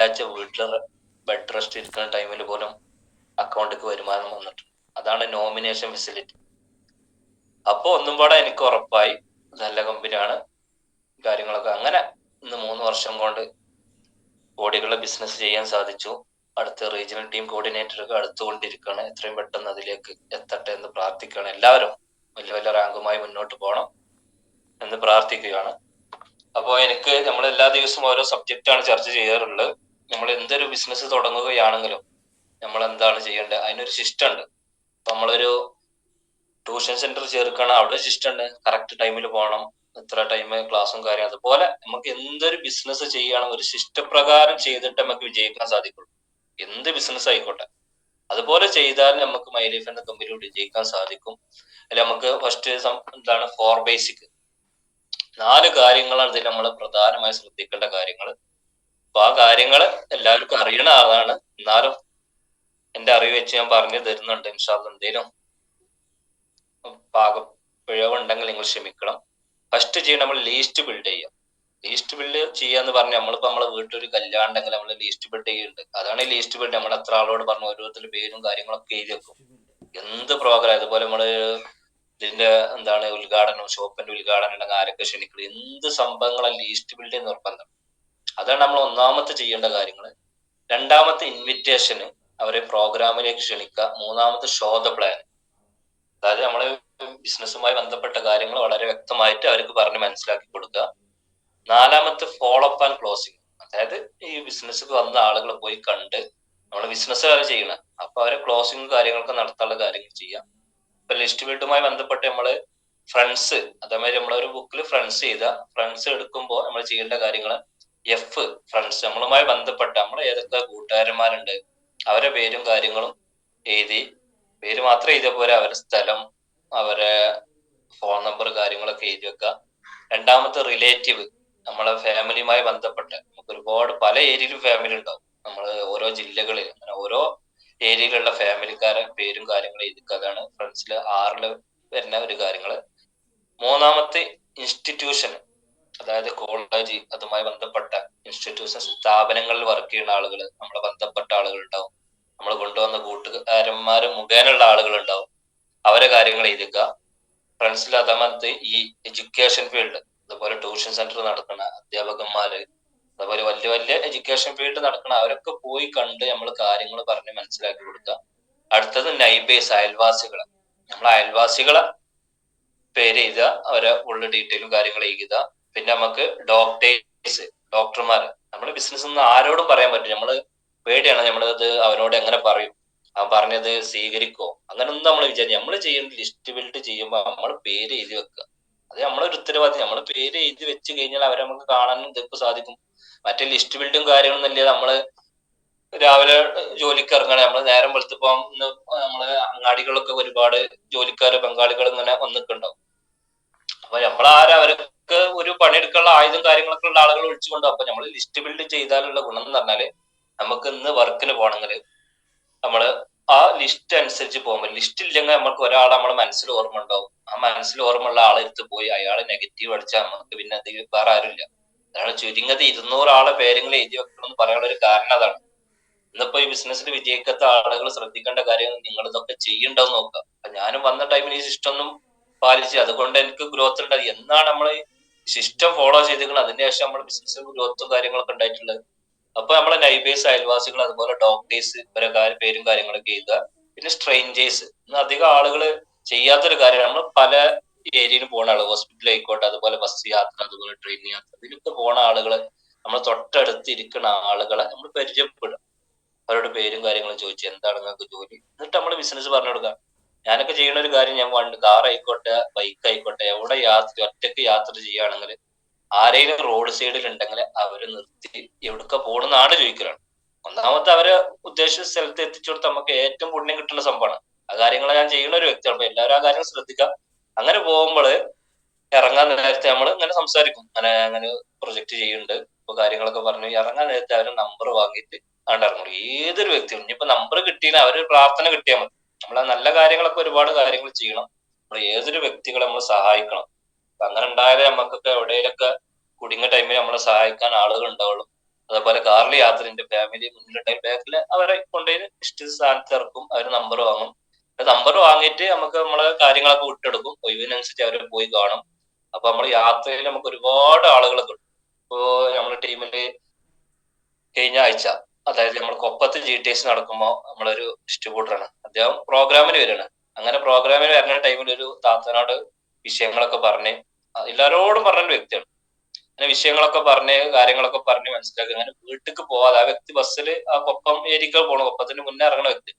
വെള്ളിയാഴ്ച വീട്ടിൽ bed rest ഇരിക്കുന്ന ടൈമിൽ പോലും അക്കൗണ്ടിലേക്ക് വരുമാനം വന്നിട്ടുണ്ട്. അതാണ് നോമിനേഷൻ ഫെസിലിറ്റി. അപ്പൊ ഒന്നും കൂടെ എനിക്ക് ഉറപ്പായി നല്ല കമ്പനിയാണ് കാര്യങ്ങളൊക്കെ. അങ്ങനെ ഇന്ന് 3 വർഷം കൊണ്ട് കോടികളുടെ ബിസിനസ് ചെയ്യാൻ സാധിച്ചു. അടുത്ത റീജിയണൽ ടീം കോർഡിനേറ്ററൊക്കെ അടുത്തുകൊണ്ടിരിക്കുകയാണ്. എത്രയും പെട്ടെന്ന് അതിലേക്ക് എത്തട്ടെ എന്ന് പ്രാർത്ഥിക്കുകയാണ്. എല്ലാവരും വലിയ വലിയ റാങ്കുമായി മുന്നോട്ട് പോകണം എന്ന് പ്രാർത്ഥിക്കുകയാണ്. അപ്പോൾ എനിക്ക് നമ്മൾ എല്ലാ ദിവസവും ഓരോ സബ്ജക്റ്റാണ് ചർച്ച ചെയ്യാറുള്ളത്. നമ്മൾ എന്തൊരു ബിസിനസ് തുടങ്ങുകയാണെങ്കിലും നമ്മൾ എന്താണ് ചെയ്യേണ്ടത്, അതിനൊരു സിസ്റ്റം ഉണ്ട്. നമ്മളൊരു ട്യൂഷൻ സെന്റർ ചേർക്കണം, അവിടെ സിസ്റ്റം ഉണ്ട്. കറക്റ്റ് ടൈമിൽ പോകണം, ഇത്ര ടൈം ക്ലാസ്സും കാര്യം. അതുപോലെ നമുക്ക് എന്തൊരു ബിസിനസ് ചെയ്യണം ഒരു സിസ്റ്റപ്രകാരം ചെയ്തിട്ട് നമുക്ക് വിജയിക്കാൻ സാധിക്കുള്ളൂ. എന്ത് ബിസിനസ് ആയിക്കോട്ടെ അതുപോലെ ചെയ്താൽ നമുക്ക് മൈ ലൈഫ് എന്ന കമ്പനിയിൽ വിജയിക്കാൻ സാധിക്കും. അതിൽ നമുക്ക് ഫസ്റ്റ് എന്താണ് 4 ബേസിക് 4 കാര്യങ്ങളാണ് ഇതിൽ നമ്മൾ പ്രധാനമായി ശ്രദ്ധിക്കേണ്ട കാര്യങ്ങൾ. അപ്പൊ ആ കാര്യങ്ങൾ എല്ലാവർക്കും അറിയണ ആളാണ്, എന്നാലും എന്റെ അറിവ് വെച്ച് ഞാൻ പറഞ്ഞു തരുന്നുണ്ട്. ഇൻഷാ അല്ലാഹ് എന്തേലും പിഴവുണ്ടെങ്കിൽ നിങ്ങൾ ക്ഷമിക്കണം. ഫസ്റ്റ് ചെയ്യണം നമ്മൾ ലീസ്റ്റ് ബിൽഡ് ചെയ്യാം. ലീസ്റ്റ് ബിൽഡ് ചെയ്യാന്ന് പറഞ്ഞാൽ നമ്മളിപ്പോ നമ്മളെ വീട്ടിലൊരു കല്യാണം ഉണ്ടെങ്കിൽ നമ്മൾ ലീസ്റ്റ് ബിൽഡ് ചെയ്യുന്നുണ്ട്. അതാണ് ലീസ്റ്റ് ബിൽഡ്. നമ്മൾ എത്ര ആളോട് പറഞ്ഞു ഓരോരുത്തരുടെ പേരും കാര്യങ്ങളൊക്കെ എഴുതി വെക്കും. എന്ത് പ്രോഗ്രാം അതുപോലെ നമ്മള് ഇതിന്റെ എന്താണ് ഉദ്ഘാടനം, ഷോപ്പിന്റെ ഉദ്ഘാടനം ഉണ്ടെങ്കിൽ ആരൊക്കെ ക്ഷണിക്കണം, എന്ത് സംഭവങ്ങളെ ലീസ്റ്റ് ബിൽഡ് ചെയ്യുന്ന നിർബന്ധം. അതാണ് നമ്മൾ ഒന്നാമത്തെ ചെയ്യേണ്ട കാര്യങ്ങൾ. രണ്ടാമത്തെ ഇൻവിറ്റേഷന്, അവരെ പ്രോഗ്രാമിലേക്ക് ക്ഷണിക്കുക. മൂന്നാമത്തെ ഷോ ദ പ്ലാൻ, അതായത് നമ്മള് ബിസിനസ്സുമായി ബന്ധപ്പെട്ട കാര്യങ്ങൾ വളരെ വ്യക്തമായിട്ട് അവർക്ക് പറഞ്ഞ് മനസ്സിലാക്കി കൊടുക്കുക. നാലാമത്തെ ഫോളോ അപ്പ് ആൻഡ് ക്ലോസിങ്, അതായത് ഈ ബിസിനസ്സിൽ വന്ന ആളുകളെ പോയി കണ്ട് നമ്മൾ ബിസിനസ് ചെയ്യണം, അപ്പൊ അവരെ ക്ലോസിങ് കാര്യങ്ങളൊക്കെ നടത്താനുള്ള കാര്യങ്ങൾ ചെയ്യാം. ഇപ്പൊ ലിസ്റ്റ് ബിൽഡുമായി ബന്ധപ്പെട്ട് നമ്മള് ഫ്രണ്ട്സ്, അതേമാതിരി നമ്മളൊരു ബുക്കിൽ ഫ്രണ്ട്സ് ഫ്രണ്ട്സ് എടുക്കുമ്പോൾ നമ്മൾ ചെയ്യേണ്ട കാര്യങ്ങൾ എഫ് ഫ്രണ്ട്സ്, നമ്മളുമായി ബന്ധപ്പെട്ട നമ്മൾ ഏതൊക്കെ കൂട്ടുകാരന്മാരുണ്ട് അവരെ പേരും കാര്യങ്ങളും എഴുതി, പേര് മാത്രം എഴുതിയ പോലെ അവരെ സ്ഥലം, അവരെ ഫോൺ നമ്പർ കാര്യങ്ങളൊക്കെ എഴുതി വെക്കുക. രണ്ടാമത്തെ റിലേറ്റീവ്, നമ്മളെ ഫാമിലിയുമായി ബന്ധപ്പെട്ട് നമുക്ക് ഒരുപാട് പല ഏരിയയിലും ഫാമിലി ഉണ്ടാവും. നമ്മൾ ഓരോ ജില്ലകളിൽ അങ്ങനെ ഓരോ ഏരിയയിലുള്ള ഫാമിലിക്കാരെ പേരും കാര്യങ്ങളും എഴുതിക്കുക. അതാണ് ഫ്രണ്ട്സിൽ 6 വരുന്ന ഒരു കാര്യങ്ങള്. മൂന്നാമത്തെ ഇൻസ്റ്റിറ്റ്യൂഷൻ, അതായത് കോളേജ് അതുമായി ബന്ധപ്പെട്ട ഇൻസ്റ്റിറ്റ്യൂഷൻ, സ്ഥാപനങ്ങളിൽ വർക്ക് ചെയ്യുന്ന ആളുകൾ, നമ്മളെ ബന്ധപ്പെട്ട ആളുകൾ ഉണ്ടാവും, നമ്മൾ കൊണ്ടുവന്ന കൂട്ടുകാരന്മാര് മുഖേനുള്ള ആളുകൾ ഉണ്ടാവും, അവരെ കാര്യങ്ങൾ എഴുതിക്കുക. ഫ്രണ്ട്സിൽ അതാമത്തെ ഈ എഡ്യൂക്കേഷൻ ഫീൽഡ്, അതുപോലെ ട്യൂഷൻ സെന്റർ നടക്കുന്ന അധ്യാപകന്മാര്, അതുപോലെ വലിയ വലിയ എഡ്യൂക്കേഷൻ ഫീൽഡ് നടക്കുന്ന അവരൊക്കെ പോയി കണ്ട് നമ്മൾ കാര്യങ്ങൾ പറഞ്ഞ് മനസ്സിലാക്കി കൊടുക്കുക. അടുത്തത് നൈബേഴ്സ്, അയൽവാസികളെ, നമ്മളെ അയൽവാസികളെ പേര് എഴുതുക, അവരെ ഉള്ള ഡീറ്റെയിലും കാര്യങ്ങൾ എഴുതുക. പിന്നെ നമുക്ക് ഡോക്ടേഴ്സ്, ഡോക്ടർമാര്, നമ്മുടെ ബിസിനസ് ഒന്നും ആരോടും പറയാൻ പറ്റും. നമ്മള് പേടിയാണ്, നമ്മളത് അവനോട് എങ്ങനെ പറയും, അവൻ പറഞ്ഞത് സ്വീകരിക്കോ, അങ്ങനൊന്നും നമ്മൾ വിചാരിക്കും. നമ്മൾ ചെയ്യേണ്ട ലിസ്റ്റ് ബിൽഡ് ചെയ്യുമ്പോൾ നമ്മൾ പേര് എഴുതി വെക്കുക. അത് നമ്മളൊരു ഉത്തരവാദിത്തം. നമ്മൾ പേര് എഴുതി വെച്ച് കഴിഞ്ഞാൽ അവരെ നമുക്ക് കാണാനും ഇതൊക്കെ സാധിക്കും. മറ്റേ ലിസ്റ്റ് ബിൽഡും കാര്യങ്ങളും തന്നെ നമ്മള് രാവിലെ ജോലിക്ക് ഇറങ്ങണം, നമ്മൾ നേരം വെളുത്തപ്പോ നമ്മള് അങ്ങാടികളൊക്കെ ഒരുപാട് ജോലിക്കാര് ബംഗാളികൾ ഇങ്ങനെ വന്നിട്ടുണ്ടാവും. അപ്പൊ നമ്മളാരും അവർക്ക് ഒരു പണിയെടുക്കാനുള്ള ആയുധം കാര്യങ്ങളൊക്കെ ഉള്ള ആളുകൾ വിളിച്ചുകൊണ്ടോ. അപ്പൊ നമ്മൾ ലിസ്റ്റ് ബിൽഡ് ചെയ്താലുള്ള ഗുണം എന്ന് പറഞ്ഞാല് നമുക്ക് ഇന്ന് വർക്കിന് പോകണമെങ്കിൽ നമ്മള് ആ ലിസ്റ്റ് അനുസരിച്ച് പോകുമ്പോൾ, ലിസ്റ്റ് ഇല്ലെങ്കിൽ നമുക്ക് ഒരാൾ നമ്മളെ മനസ്സിൽ ഓർമ്മ ഉണ്ടാവും. ആ മനസ്സിൽ ഓർമ്മയുള്ള ആളെ എടുത്ത് പോയി അയാൾ നെഗറ്റീവ് അടിച്ചാൽ നമുക്ക് പിന്നെ അത് വേറെ ആരുമില്ല. അതാണ് ചുരുങ്ങത് 200 ആളെ പേരെങ്കിലും എഴുതി വെക്കണം എന്ന് പറയാനുള്ള ഒരു കാരണം അതാണ്. ഇന്നിപ്പോ ഈ ബിസിനസ്സിൽ വിജയിക്കാത്ത ആളുകൾ ശ്രദ്ധിക്കേണ്ട കാര്യം, നിങ്ങൾ ഇതൊക്കെ ചെയ്യണ്ടെന്ന് നോക്കുക. അപ്പൊ ഞാനും വന്ന ടൈമിൽ ഈ സിസ്റ്റം ഒന്നും പാലിച്ച്, അതുകൊണ്ട് എനിക്ക് ഗ്രോത്ത് ഉണ്ടായി. എന്നാണ് നമ്മൾ സിസ്റ്റം ഫോളോ ചെയ്തിരിക്കുന്നത്, അതിന് ശേഷം നമ്മുടെ ബിസിനസ് ഗ്രോത്തും കാര്യങ്ങളൊക്കെ ഉണ്ടായിട്ടുള്ളത്. അപ്പൊ നമ്മളെ നൈബേഴ്സ്, അയൽവാസികൾ, അതുപോലെ ഡോക്ടേഴ്സ്, ഇവരെ പേരും കാര്യങ്ങളൊക്കെ എഴുതുക. പിന്നെ സ്ട്രേഞ്ചേഴ്സ്, ഇന്ന് അധികം ആളുകൾ ചെയ്യാത്തൊരു കാര്യമാണ്. നമ്മൾ പല ഏരിയയിൽ പോണ ആള്, ഹോസ്പിറ്റലിൽ ആയിക്കോട്ടെ, അതുപോലെ ബസ് യാത്ര, അതുപോലെ ട്രെയിൻ യാത്ര, ഇതിലൊക്കെ പോണ ആളുകള്, നമ്മൾ തൊട്ടടുത്ത് ഇരിക്കുന്ന ആളുകളെ നമ്മൾ പരിചയപ്പെടുക. അവരുടെ പേരും കാര്യങ്ങളും ചോദിച്ച് എന്താണ് നിങ്ങൾക്ക് ജോലി, എന്നിട്ട് നമ്മൾ ബിസിനസ് പറഞ്ഞു കൊടുക്കുക. ഞാനൊക്കെ ചെയ്യുന്ന ഒരു കാര്യം, ഞാൻ കാർ ആയിക്കോട്ടെ ബൈക്ക് ആയിക്കോട്ടെ എവിടെ ഒറ്റയ്ക്ക് യാത്ര ചെയ്യുകയാണെങ്കിൽ ആരെങ്കിലും റോഡ് സൈഡിൽ ഉണ്ടെങ്കിൽ അവര് നിർത്തി എവിടൊക്കെ പോണെന്നാണ് ചോദിക്കലാണ്. ഒന്നാമത്തെ അവരെ ഉദ്ദേശിച്ച സ്ഥലത്ത് എത്തിച്ചു കൊടുത്ത് നമുക്ക് ഏറ്റവും പുണ്യം കിട്ടുന്ന സംഭവമാണ്. ആ കാര്യങ്ങൾ ഞാൻ ചെയ്യുന്ന ഒരു വ്യക്തിയാണ്. അപ്പൊ എല്ലാവരും ആ കാര്യം ശ്രദ്ധിക്കാം. അങ്ങനെ പോകുമ്പോൾ ഇറങ്ങാൻ നേരത്തെ നമ്മൾ ഇങ്ങനെ സംസാരിക്കും, അങ്ങനെ പ്രൊജക്ട് ചെയ്യുന്നുണ്ട്, ഇപ്പൊ കാര്യങ്ങളൊക്കെ പറഞ്ഞു ഇറങ്ങാൻ നേരത്തെ അവരുടെ നമ്പർ വാങ്ങിയിട്ട് ഇറങ്ങുള്ളൂ. ഏതൊരു വ്യക്തിയും ഇനിയിപ്പോ നമ്പർ കിട്ടിയാൽ അവര് പ്രാർത്ഥന കിട്ടിയാൽ മതി. നമ്മളെ നല്ല കാര്യങ്ങളൊക്കെ ഒരുപാട് കാര്യങ്ങൾ ചെയ്യണം. നമ്മൾ ഏതൊരു വ്യക്തികളെ നമ്മൾ സഹായിക്കണം. അപ്പൊ അങ്ങനെ ഉണ്ടായാലേ നമുക്കൊക്കെ എവിടെയൊക്കെ കുടുങ്ങിയ ടൈമിൽ നമ്മളെ സഹായിക്കാൻ ആളുകൾ ഉണ്ടാവുള്ളൂ. അതേപോലെ കാറിൽ യാത്ര എന്റെ ഫാമിലി മുന്നിലുണ്ടെങ്കിൽ ബാക്കിൽ അവരെ കൊണ്ടുപോയി ഇഷ്ട സ്ഥാനത്ത് ഇറക്കും. അവർ നമ്പർ വാങ്ങും. നമ്പർ വാങ്ങിയിട്ട് നമുക്ക് നമ്മളെ കാര്യങ്ങളൊക്കെ വിട്ടെടുക്കും. ഒഴിവിനനുസരിച്ച് അവരെ പോയി കാണും. അപ്പൊ നമ്മൾ യാത്രയിൽ നമുക്ക് ഒരുപാട് ആളുകളെ കിട്ടും. ഇപ്പോ നമ്മുടെ ടീമില് കഴിഞ്ഞ ആഴ്ച, അതായത് നമ്മൾ കൊപ്പത്ത് GTS നടക്കുമ്പോൾ നമ്മളൊരു ഡിസ്ട്രിബ്യൂട്ടറാണ്, അദ്ദേഹം പ്രോഗ്രാമിന് വരികയാണ്. അങ്ങനെ പ്രോഗ്രാമിന് വരുന്ന ടൈമിൽ ഒരു താത്തനോട് വിഷയങ്ങളൊക്കെ പറഞ്ഞ് എല്ലാരോടും പറഞ്ഞ വ്യക്തിയാണ്. അങ്ങനെ വിഷയങ്ങളൊക്കെ പറഞ്ഞ് കാര്യങ്ങളൊക്കെ പറഞ്ഞ് മനസ്സിലാക്കി അങ്ങനെ വീട്ടിലേക്ക് പോവാതെ ആ വ്യക്തി ബസ്സിൽ ആ കൊപ്പം ഏരിക്കൽ പോകണം, കൊപ്പത്തിന് മുന്നേ ഇറങ്ങുന്ന വ്യക്തി.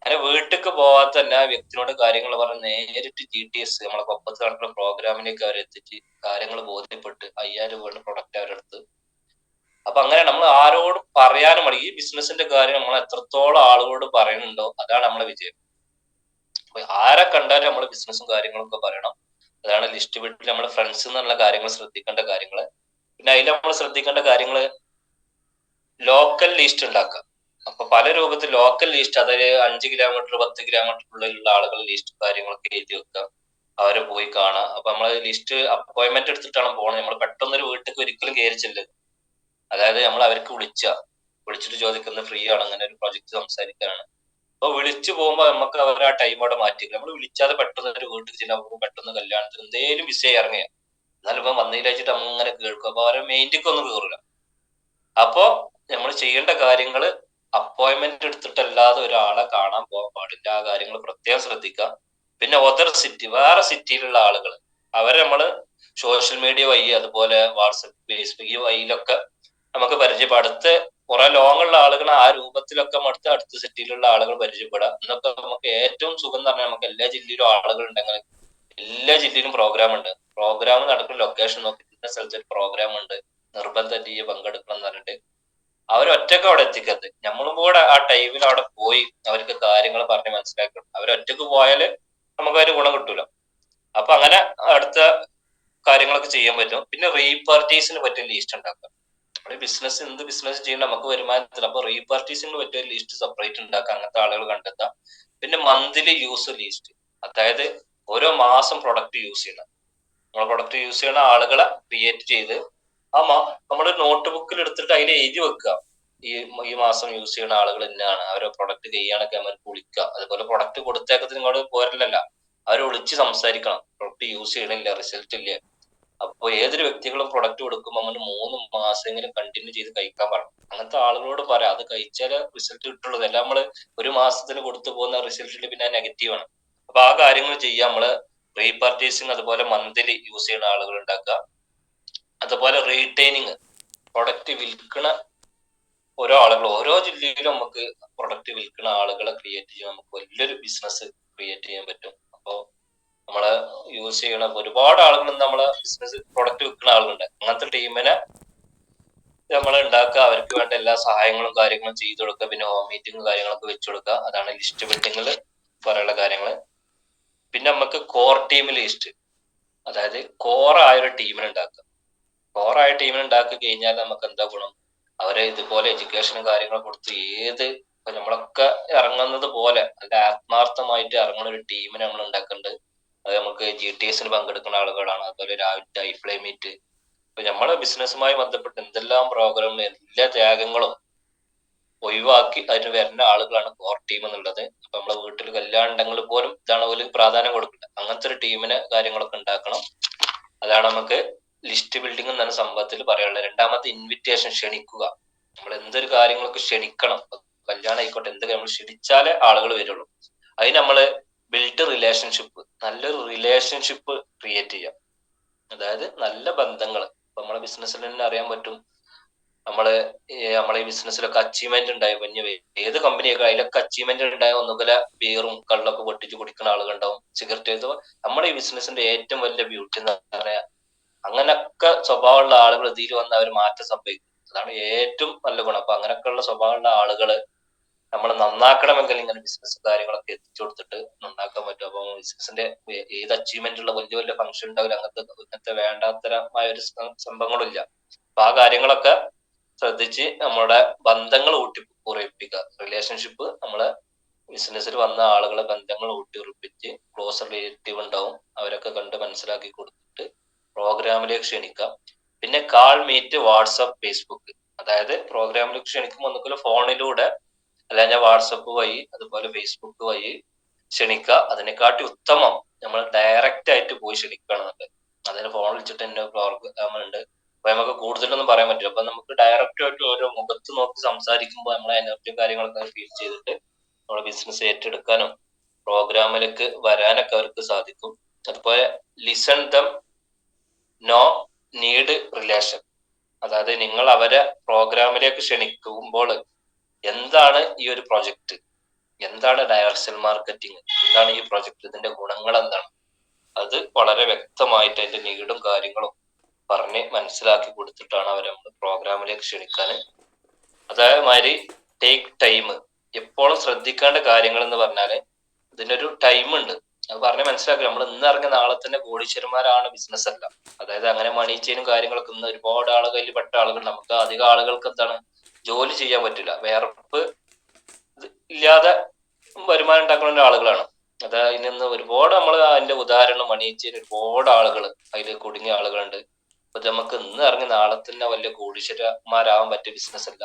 അങ്ങനെ വീട്ടിലേക്ക് പോവാതെ തന്നെ ആ വ്യക്തിനോട് കാര്യങ്ങൾ പറഞ്ഞ് നേരിട്ട് GTS നമ്മളെ കൊപ്പത്ത് നടക്കുന്ന പ്രോഗ്രാമിലേക്ക് അവരെത്തിച്ച് കാര്യങ്ങൾ ബോധ്യപ്പെട്ട് 5000 രൂപയുടെ പ്രൊഡക്റ്റ് അവരെടുത്ത്. അപ്പൊ അങ്ങനെ നമ്മൾ ആരോടും പറയാനും മതി. ഈ ബിസിനസിന്റെ കാര്യം നമ്മൾ എത്രത്തോളം ആളുകളോട് പറയുന്നുണ്ടോ അതാണ് നമ്മളെ വിജയം. അപ്പൊ ആരെ കണ്ടാലും നമ്മൾ ബിസിനസ്സും കാര്യങ്ങളൊക്കെ പറയണം. അതാണ് ലിസ്റ്റ് വീട്ടിൽ നമ്മുടെ ഫ്രണ്ട്സ് എന്നുള്ള കാര്യങ്ങൾ ശ്രദ്ധിക്കേണ്ട കാര്യങ്ങൾ. പിന്നെ അതിൽ നമ്മൾ ശ്രദ്ധിക്കേണ്ട കാര്യങ്ങൾ ലോക്കൽ ലീസ്റ്റ് ഉണ്ടാക്കുക. അപ്പൊ പല രൂപത്തിൽ ലോക്കൽ ലീസ്റ്റ്, അതായത് 5 കിലോമീറ്റർ 10 കിലോമീറ്റർ ഉള്ളിലുള്ള ആളുകൾ ലിസ്റ്റ് കാര്യങ്ങളൊക്കെ എഴുതി വെക്കുക, അവരെ പോയി കാണുക. അപ്പൊ നമ്മൾ ലിസ്റ്റ് അപ്പോയിന്റ്മെന്റ് എടുത്തിട്ടാണ് പോകുന്നത്. നമ്മൾ പെട്ടെന്നൊരു വീട്ടിലേക്ക് ഒരിക്കലും കയറി ചെല്ലരുത്. അതായത് നമ്മൾ അവർക്ക് വിളിച്ചിട്ട് ചോദിക്കുന്നത് ഫ്രീ ആണ്, അങ്ങനെ ഒരു പ്രൊജക്ട് സംസാരിക്കാനാണ്. അപ്പൊ വിളിച്ചു പോകുമ്പോൾ നമുക്ക് അവർ ആ ടൈം അവിടെ മാറ്റില്ല. നമ്മൾ വിളിച്ചാതെ പെട്ടെന്ന് ഒരു വീട്ടിൽ ചെല്ലുമ്പോൾ പെട്ടെന്ന് കല്യാണത്തിന് എന്തേലും വിഷയം ഇറങ്ങിയ എന്നാലും ഇപ്പൊ വന്നതിൽ വെച്ചിട്ട് അങ്ങനെ കേൾക്കും. അപ്പൊ അവരെ മെയിൻറ്റിക്ക് ഒന്നും കയറില്ല. അപ്പോ നമ്മൾ ചെയ്യേണ്ട കാര്യങ്ങള് അപ്പോയിന്റ്മെന്റ് എടുത്തിട്ടല്ലാതെ ഒരാളെ കാണാൻ പോകാൻ പാടില്ല. ആ കാര്യങ്ങൾ പ്രത്യേകം ശ്രദ്ധിക്കുക. പിന്നെ ഒതർ സിറ്റി, വേറെ സിറ്റിയിലുള്ള ആളുകൾ, അവരെ നമ്മള് സോഷ്യൽ മീഡിയ വഴി അതുപോലെ വാട്സപ്പ് ഫേസ്ബുക്ക് ഈ വഴിയിലൊക്കെ നമുക്ക് പരിചയപ്പെടാം. അടുത്ത് കുറെ ലോങ്ങുള്ള ആളുകൾ ആ രൂപത്തിലൊക്കെ അടുത്ത സിറ്റിയിലുള്ള ആളുകൾ പരിചയപ്പെടാം. എന്നൊക്കെ നമുക്ക് ഏറ്റവും സുഖം എന്ന് പറഞ്ഞാൽ നമുക്ക് എല്ലാ ജില്ലയിലും ആളുകൾ ഉണ്ടെങ്കിൽ എല്ലാ ജില്ലയിലും പ്രോഗ്രാം ഉണ്ട്. പ്രോഗ്രാം നടക്കുന്ന ലൊക്കേഷൻ നോക്കി ഇന്ന സ്ഥലത്ത് ഒരു പ്രോഗ്രാം ഉണ്ട്, നിർബന്ധമായിട്ട് ഈ പങ്കെടുക്കണം എന്ന് പറഞ്ഞിട്ട് അവരൊറ്റക്ക് അവിടെ എത്തിക്കരുത്. നമ്മളും കൂടെ ആ ടൈമിൽ അവിടെ പോയി അവർക്ക് കാര്യങ്ങൾ പറഞ്ഞ് മനസ്സിലാക്കണം. അവരൊറ്റക്ക് പോയാല് നമുക്ക് അതിന് ഗുണം കിട്ടൂല. അപ്പൊ അങ്ങനെ അടുത്ത കാര്യങ്ങളൊക്കെ ചെയ്യാൻ പറ്റും. പിന്നെ റീപാർട്ടീസിന് പറ്റിയ ലിസ്റ്റ് ഉണ്ടാക്കുക. നമ്മുടെ ബിസിനസ് എന്ത് ബിസിനസ് ചെയ്യണം നമുക്ക് വരുമാനത്തിൽ, അപ്പൊ റീപാർട്ടീസിന് പറ്റിയ ലിസ്റ്റ് സെപ്പറേറ്റ് ഉണ്ടാക്കുക, അങ്ങനത്തെ ആളുകൾ കണ്ടെത്താം. പിന്നെ മന്ത്ലി യൂസ് ലിസ്റ്റ്, അതായത് ഓരോ മാസം പ്രൊഡക്റ്റ് യൂസ് ചെയ്യണം. നമ്മൾ പ്രൊഡക്റ്റ് യൂസ് ചെയ്യുന്ന ആളുകളെ ക്രിയേറ്റ് ചെയ്ത് നമ്മുടെ നോട്ട് ബുക്കിൽ എടുത്തിട്ട് അതിൽ എഴുതി വെക്കുക. ഈ മാസം യൂസ് ചെയ്യുന്ന ആളുകൾ തന്നെയാണ്, അവരെ പ്രൊഡക്റ്റ് ചെയ്യാനൊക്കെ അവർക്ക് വിളിക്കുക. അതുപോലെ പ്രൊഡക്റ്റ് കൊടുത്തേക്കത്തിന് ഇങ്ങോട്ട് പോരല്ല, അവരെ വിളിച്ച് സംസാരിക്കണം. പ്രൊഡക്റ്റ് യൂസ് ചെയ്യണില്ല, റിസൾട്ട് ഇല്ല. അപ്പൊ ഏതൊരു വ്യക്തികളും പ്രൊഡക്റ്റ് കൊടുക്കുമ്പോൾ നമ്മൾ 3 മാസമെങ്കിലും കണ്ടിന്യൂ ചെയ്ത് കഴിക്കാൻ പറയണം. അങ്ങനത്തെ ആളുകളോട് പറയാം, അത് കഴിച്ചാലേ റിസൾട്ട് കിട്ടുള്ളൂ. എല്ലാം നമ്മള് ഒരു മാസത്തിന് കൊടുത്തു പോകുന്ന റിസൾട്ടിൽ പിന്നെ നെഗറ്റീവ് ആണ്. അപ്പൊ ആ കാര്യങ്ങൾ ചെയ്യാം. നമ്മള് റീപാർട്ടീസിങ് അതുപോലെ മന്ത്ലി യൂസ് ചെയ്യുന്ന ആളുകൾ ഉണ്ടാക്കുക. അതുപോലെ റീറ്റെയിനിങ്, പ്രൊഡക്റ്റ് വിൽക്കണ ഓരോ ആളുകൾ ഓരോ ജില്ലയിലും നമുക്ക് പ്രൊഡക്റ്റ് വിൽക്കുന്ന ആളുകളെ ക്രിയേറ്റ് ചെയ്യാൻ നമുക്ക് വലിയൊരു ബിസിനസ് ക്രിയേറ്റ് ചെയ്യാൻ പറ്റും. അപ്പോൾ നമ്മള് യൂസ് ചെയ്യണ ഒരുപാട് ആളുകൾ നമ്മളെ ബിസിനസ് പ്രൊഡക്റ്റ് വിൽക്കുന്ന ആളുകളുണ്ട്. അങ്ങനത്തെ ടീമിനെ നമ്മൾ ഉണ്ടാക്കുക, അവർക്ക് വേണ്ട എല്ലാ സഹായങ്ങളും കാര്യങ്ങളും ചെയ്തു കൊടുക്കുക. പിന്നെ ഹോം മീറ്റിംഗ് കാര്യങ്ങളൊക്കെ വെച്ചു കൊടുക്കുക. അതാണ് ലിസ്റ്റ് ബിൽഡിങ്ങിൽ പറയാനുള്ള കാര്യങ്ങൾ. പിന്നെ നമുക്ക് കോർ ടീം ലിസ്റ്റ്, അതായത് കോറായ ഒരു ടീമിനെ ഉണ്ടാക്കുക. കോറായ ടീമിനെ ഉണ്ടാക്കി കഴിഞ്ഞാൽ നമുക്ക് എന്താ ഗുണം, അവരെ ഇതുപോലെ എഡ്യൂക്കേഷനും കാര്യങ്ങളും കൊടുത്ത് ഇപ്പൊ നമ്മളൊക്കെ ഇറങ്ങുന്നത് പോലെ നല്ല ആത്മാർത്ഥമായിട്ട് ഇറങ്ങുന്ന ഒരു ടീമിനെ നമ്മൾ ഉണ്ടാക്കുന്നുണ്ട്. അത് നമുക്ക് GTS പങ്കെടുക്കുന്ന ആളുകളാണ്. അതുപോലെ രാവിലത്തെ ഐഫ്ലൈ മീറ്റ്, ഇപ്പൊ നമ്മളെ ബിസിനസ്സുമായി ബന്ധപ്പെട്ട് എന്തെല്ലാം പ്രോഗ്രാമും എല്ലാ ത്യാഗങ്ങളും ഒഴിവാക്കി അതിന് വരുന്ന ആളുകളാണ് കോർ ടീം എന്നുള്ളത്. അപ്പൊ നമ്മളെ വീട്ടിൽ കല്യാണം ഉണ്ടെങ്കിൽ പോലും ഇതാണ് ഒരു പ്രാധാന്യം കൊടുക്കുന്നത്. അങ്ങനത്തെ ഒരു ടീമിന് കാര്യങ്ങളൊക്കെ ഉണ്ടാക്കണം. അതാണ് നമുക്ക് ലിസ്റ്റ് ബിൽഡിംഗ് എന്ന സംഭവത്തിൽ പറയാനുള്ളത്. രണ്ടാമത്തെ ഇൻവിറ്റേഷൻ, ക്ഷണിക്കുക. നമ്മൾ എന്തൊരു കാര്യങ്ങൾക്ക് ക്ഷണിക്കണം. കല്യാണം ആയിക്കോട്ടെ, എന്തൊക്കെ നമ്മൾ ക്ഷണിച്ചാലേ ആളുകൾ വരുള്ളൂ. അതിന് നമ്മള് ബിൽഡ് റിലേഷൻഷിപ്പ്, നല്ലൊരു റിലേഷൻഷിപ്പ് ക്രിയേറ്റ് ചെയ്യാം. അതായത് നല്ല ബന്ധങ്ങൾ. നമ്മളെ ബിസിനസ്സിൽ തന്നെ അറിയാൻ പറ്റും, നമ്മളെ ഈ ബിസിനസ്സിലൊക്കെ അച്ചീവ്മെന്റ് ഉണ്ടായി ഏത് കമ്പനിയൊക്കെ അതിലൊക്കെ അച്ചീവ്മെന്റ് ഉണ്ടായ ഒന്നുപോലെ ബീറും കള്ളൊക്കെ പൊട്ടിച്ച് കുടിക്കുന്ന ആളുകളുണ്ടാവും, സിഗരറ്റ് ചെയ്ത്. നമ്മുടെ ഈ ബിസിനസിന്റെ ഏറ്റവും വലിയ ബ്യൂട്ടി എന്ന് പറയാ അങ്ങനൊക്കെ സ്വഭാവമുള്ള ആളുകൾ ഇതിൽ വന്ന് അവർ മാറ്റം സംഭവിക്കും. അതാണ് ഏറ്റവും നല്ല ഗുണം. അപ്പൊ അങ്ങനെയൊക്കെയുള്ള സ്വഭാവമുള്ള ആളുകള് നമ്മൾ നന്നാക്കണമെങ്കിൽ ഇങ്ങനെ ബിസിനസ് കാര്യങ്ങളൊക്കെ എത്തിച്ചു കൊടുത്തിട്ട് നന്നാക്കാൻ പറ്റും. അപ്പൊ ബിസിനസിന്റെ ഏത് അച്ചീവ്മെന്റ് ഉള്ള വലിയ വലിയ ഫംഗ്ഷൻ ഉണ്ടാവില്ല, അങ്ങനത്തെ വേണ്ടാത്തരമായ ഒരു സംഭവങ്ങളില്ല. അപ്പൊ ആ കാര്യങ്ങളൊക്കെ ശ്രദ്ധിച്ച് നമ്മുടെ ബന്ധങ്ങൾ ഊട്ടിയുറപ്പിക്കുക. റിലേഷൻഷിപ്പ്, നമ്മളെ ബിസിനസ്സിൽ വന്ന ആളുകളെ ബന്ധങ്ങൾ ഊട്ടിയുറപ്പിച്ച് ക്ലോസ് റിലേറ്റീവ് ഉണ്ടാവും, അവരൊക്കെ കണ്ട് മനസ്സിലാക്കി കൊടുത്തിട്ട് പ്രോഗ്രാമിലേക്ക് ക്ഷണിക്കാം. പിന്നെ കാൾ മീറ്റ് വാട്സപ്പ് ഫേസ്ബുക്ക്, അതായത് പ്രോഗ്രാമിലേക്ക് ക്ഷണിക്കുമ്പോൾ ഒന്നുകിൽ ഫോണിലൂടെ അല്ലെങ്കിൽ വാട്സപ്പ് വഴി അതുപോലെ ഫേസ്ബുക്ക് വഴി ക്ഷണിക്കുക. അതിനെക്കാട്ടി ഉത്തമം നമ്മൾ ഡയറക്റ്റ് ആയിട്ട് പോയി ക്ഷണിക്കുകയാണെന്നുണ്ട്. അതിന് ഫോൺ വിളിച്ചിട്ട് എന്റെ പ്രോഗ്രാം ഉണ്ട്, അപ്പൊ നമുക്ക് കൂടുതലൊന്നും പറയാൻ പറ്റില്ല. അപ്പൊ നമുക്ക് ഡയറക്റ്റ് ആയിട്ട് ഓരോ മുഖത്ത് നോക്കി സംസാരിക്കുമ്പോൾ നമ്മളെ എനർജിയും കാര്യങ്ങളൊക്കെ ഫീൽ ചെയ്തിട്ട് നമ്മുടെ ബിസിനസ് ഏറ്റെടുക്കാനും പ്രോഗ്രാമിലേക്ക് വരാനൊക്കെ അവർക്ക് സാധിക്കും. അതുപോലെ listen them, no need relation. അതായത് നിങ്ങൾ അവരെ പ്രോഗ്രാമിലേക്ക് ക്ഷണിക്കുമ്പോൾ എന്താണ് ഈ ഒരു പ്രൊജക്ട്, എന്താണ് ഡയറക്ഷൻ മാർക്കറ്റിംഗ്, എന്താണ് ഈ പ്രൊജക്ട്, ഇതിന്റെ ഗുണങ്ങൾ എന്താണ്, അത് വളരെ വ്യക്തമായിട്ട് അതിന്റെ നീടും കാര്യങ്ങളും പറഞ്ഞ് മനസ്സിലാക്കി കൊടുത്തിട്ടാണ് അവരെ നമ്മൾ പ്രോഗ്രാമിലേക്ക് ക്ഷണിക്കാൻ. അതേമാതിരി ടേക്ക് ടൈം. എപ്പോഴും ശ്രദ്ധിക്കേണ്ട കാര്യങ്ങൾ എന്ന് പറഞ്ഞാല് ഇതിനൊരു ടൈം ഉണ്ട്. അത് പറഞ്ഞ് മനസ്സിലാക്കി. നമ്മൾ ഇന്ന് ഇറങ്ങിയ നാളെ തന്നെ കോടീശ്വരന്മാരാണ് ബിസിനസ് അല്ല. അതായത് അങ്ങനെ മണി ചെയിനും കാര്യങ്ങളൊക്കെ ഇന്ന് ഒരുപാട് കയ്യിൽ പെട്ട ആളുകൾ, നമുക്ക് അധികം ആളുകൾക്ക് എന്താണ് ജോലി ചെയ്യാൻ പറ്റില്ല, വേർപ്പ് ഇല്ലാതെ വരുമാനം ഉണ്ടാക്കുന്ന ആളുകളാണ്. അതായത് ഇന്ന് ഒരുപാട് നമ്മൾ അതിന്റെ ഉദാഹരണം മണി ചെയിൻ ഒരുപാട് ആളുകൾ അതിൽ കുടുങ്ങിയ ആളുകളുണ്ട്. അപ്പൊ നമുക്ക് ഇന്ന് ഇറങ്ങി നാളെ തന്നെ വലിയ കോടീശ്വരന്മാരാവാൻ പറ്റിയ ബിസിനസ് അല്ല.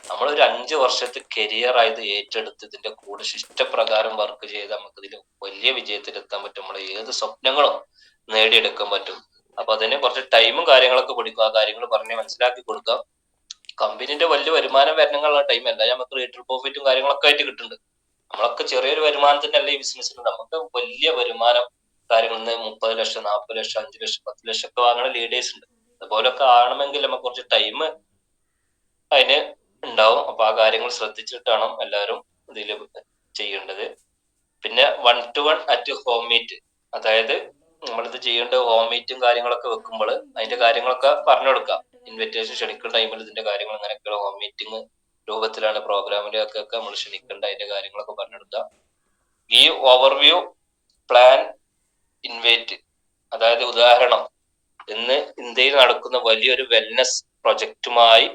നമ്മളൊരു 5 വർഷത്തെ കരിയർ ആയത് ഏറ്റെടുത്ത് ഇതിന്റെ കൂടെ ഇഷ്ടപ്രകാരം വർക്ക് ചെയ്ത് നമുക്ക് ഇതിൽ വലിയ വിജയത്തിലെത്താൻ പറ്റും. നമ്മളെ ഏത് സ്വപ്നങ്ങളും നേടിയെടുക്കാൻ പറ്റും. അപ്പൊ അതിന് കുറച്ച് ടൈമും കാര്യങ്ങളൊക്കെ കൊടുക്കുക, ആ കാര്യങ്ങൾ പറഞ്ഞ് മനസ്സിലാക്കി കൊടുക്കുക. കമ്പനീന്റെ വലിയ വരുമാനം വരണമെന്നുള്ള ടൈം അല്ല, നമുക്ക് റീറ്റെയിൽ പ്രോഫിറ്റും കാര്യങ്ങളൊക്കെ ആയിട്ട് കിട്ടുന്നുണ്ട്. നമ്മളൊക്കെ ചെറിയൊരു വരുമാനത്തിന്റെ അല്ല ഈ ബിസിനസ്സിൽ, നമുക്ക് വലിയ വരുമാനം കാര്യങ്ങളിൽ നിന്ന് 30 ലക്ഷം 40 ലക്ഷം 5 ലക്ഷം 10 ലക്ഷം ഒക്കെ വാങ്ങുന്ന ലീഡേഴ്സ് ഉണ്ട്. അതുപോലൊക്കെ ആവണമെങ്കിൽ നമുക്ക് കുറച്ച് ടൈം അതിന് ഉണ്ടാവും. അപ്പൊ ആ കാര്യങ്ങൾ ശ്രദ്ധിച്ചിട്ടാണ് എല്ലാവരും ഇതിൽ ചെയ്യേണ്ടത്. പിന്നെ 1 to 1 അറ്റ് ഹോം മീറ്റ്. അതായത് നമ്മളിത് ചെയ്യേണ്ട ഹോം മീറ്റും കാര്യങ്ങളൊക്കെ വെക്കുമ്പോൾ അതിന്റെ കാര്യങ്ങളൊക്കെ പറഞ്ഞു കൊടുക്കാം. ഇൻവിറ്റേഷൻ ക്ഷണിക്കുന്ന ടൈമിൽ ഇതിന്റെ കാര്യങ്ങൾ അങ്ങനെയൊക്കെയുള്ള ഹോം മീറ്റിംഗ് രൂപത്തിലാണ് പ്രോഗ്രാമിലൊക്കെ നമ്മൾ ക്ഷണിക്കേണ്ട, അതിന്റെ കാര്യങ്ങളൊക്കെ പറഞ്ഞെടുക്കുക. ഈ ഓവർവ്യൂ പ്ലാൻ ഇൻവൈറ്റ്. അതായത് ഉദാഹരണം, ഇന്ന് ഇന്ത്യയിൽ നടക്കുന്ന വലിയൊരു വെൽനസ് പ്രൊജക്റ്റുമായി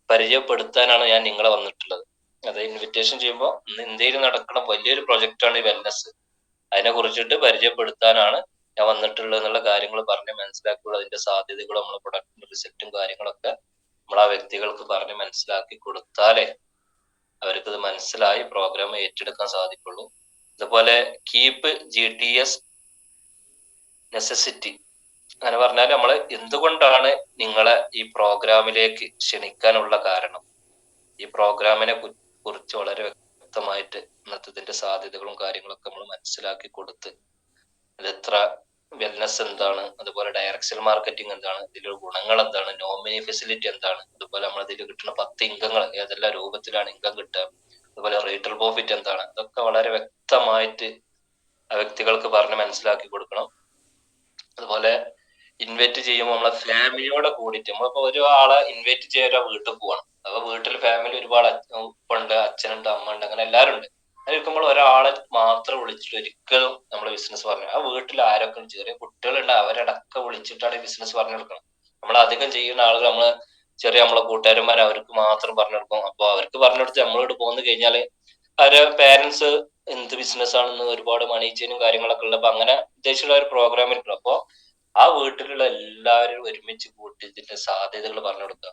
പരിചയപ്പെടുത്താനാണ് ഞാൻ നിങ്ങളെ വന്നിട്ടുള്ളത്. അത് ഇൻവിറ്റേഷൻ ചെയ്യുമ്പോൾ ഇന്ന് ഇന്ത്യയിൽ നടക്കുന്ന വലിയൊരു പ്രൊജക്റ്റാണ് ഈ വെൽനസ്, അതിനെ കുറിച്ചിട്ട് പരിചയപ്പെടുത്താനാണ് ഞാൻ വന്നിട്ടുള്ളത് എന്നുള്ള കാര്യങ്ങൾ പറഞ്ഞ് മനസ്സിലാക്കുക. അതിന്റെ സാധ്യതകളും നമ്മളെ പ്രൊഡക്റ്റിന്റെ റിസൾട്ടും കാര്യങ്ങളൊക്കെ നമ്മൾ ആ വ്യക്തികൾക്ക് പറഞ്ഞ് മനസ്സിലാക്കി കൊടുത്താലേ അവർക്ക് ഇത് മനസ്സിലായി പ്രോഗ്രാം ഏറ്റെടുക്കാൻ സാധിക്കുള്ളൂ. അതുപോലെ കീപ്പ് GTS നെസസിറ്റി. അങ്ങനെ പറഞ്ഞാൽ നമ്മൾ എന്തുകൊണ്ടാണ് നിങ്ങളെ ഈ പ്രോഗ്രാമിലേക്ക് ക്ഷണിക്കാനുള്ള കാരണം, ഈ പ്രോഗ്രാമിനെ കുറിച്ച് വളരെ വ്യക്തമായിട്ട് ഇന്നത്തെ ഇതിന്റെ സാധ്യതകളും കാര്യങ്ങളൊക്കെ നമ്മൾ മനസ്സിലാക്കി കൊടുത്ത് ഇത് എത്ര വെൽനസ് എന്താണ്, അതുപോലെ ഡയറക്ഷൻ മാർക്കറ്റിംഗ് എന്താണ്, ഇതിലൊരു ഗുണങ്ങൾ എന്താണ്, നോമിനി ഫെസിലിറ്റി എന്താണ്, അതുപോലെ നമ്മൾ ഇതിൽ കിട്ടുന്ന 10 ഇൻകങ്ങൾ ഏതെല്ലാം രൂപത്തിലാണ് ഇൻകം കിട്ടുക, അതുപോലെ റീറ്റെയിൽ പ്രോഫിറ്റ് എന്താണ്, ഇതൊക്കെ വളരെ വ്യക്തമായിട്ട് ആ വ്യക്തികൾക്ക് പറഞ്ഞ് മനസ്സിലാക്കി കൊടുക്കണം. അതുപോലെ ഇൻവൈറ്റ് ചെയ്യുമ്പോൾ നമ്മളെ ഫാമിലിയോടെ കൂടിയിട്ട് നമ്മളിപ്പോ ഒരാളെ ഇൻവൈറ്റ് ചെയ്യാൻ വീട്ടിൽ പോവാണ്. അപ്പൊ വീട്ടിൽ ഫാമിലി ഒരുപാട് ഉണ്ട്, അച്ഛനുണ്ട് അമ്മ ഉണ്ട്, അങ്ങനെ എല്ലാവരും ഉണ്ട്. അതിരിക്കുമ്പോൾ ഒരാളെ മാത്രം വിളിച്ചിട്ട് ഒരിക്കലും നമ്മൾ ബിസിനസ് പറഞ്ഞു, ആ വീട്ടിൽ ആരൊക്കെ ചെറിയ കുട്ടികളുണ്ട് അവരടക്കം വിളിച്ചിട്ടാണ് ബിസിനസ് പറഞ്ഞു കൊടുക്കണം. നമ്മൾ അധികം ചെയ്യുന്ന ആളുകൾ നമ്മള് ചെറിയ നമ്മളെ കൂട്ടുകാരന്മാർ അവർക്ക് മാത്രം പറഞ്ഞു കൊടുക്കും. അപ്പൊ അവർക്ക് പറഞ്ഞു കൊടുത്ത് നമ്മളോട് പോന്നു കഴിഞ്ഞാല് അവരെ പേരൻസ് എന്ത് ബിസിനസ് ആണെന്ന് ഒരുപാട് മണി ചെയിനും കാര്യങ്ങളൊക്കെ ഉള്ളപ്പോ അങ്ങനെ ഉദ്ദേശിച്ചുള്ള ഒരു പ്രോഗ്രാം ഇരിക്കണം. അപ്പൊ ആ വീട്ടിലുള്ള എല്ലാവരും ഒരുമിച്ച് കൂട്ടി ഇതിന്റെ സാധ്യതകൾ പറഞ്ഞു കൊടുക്കുക,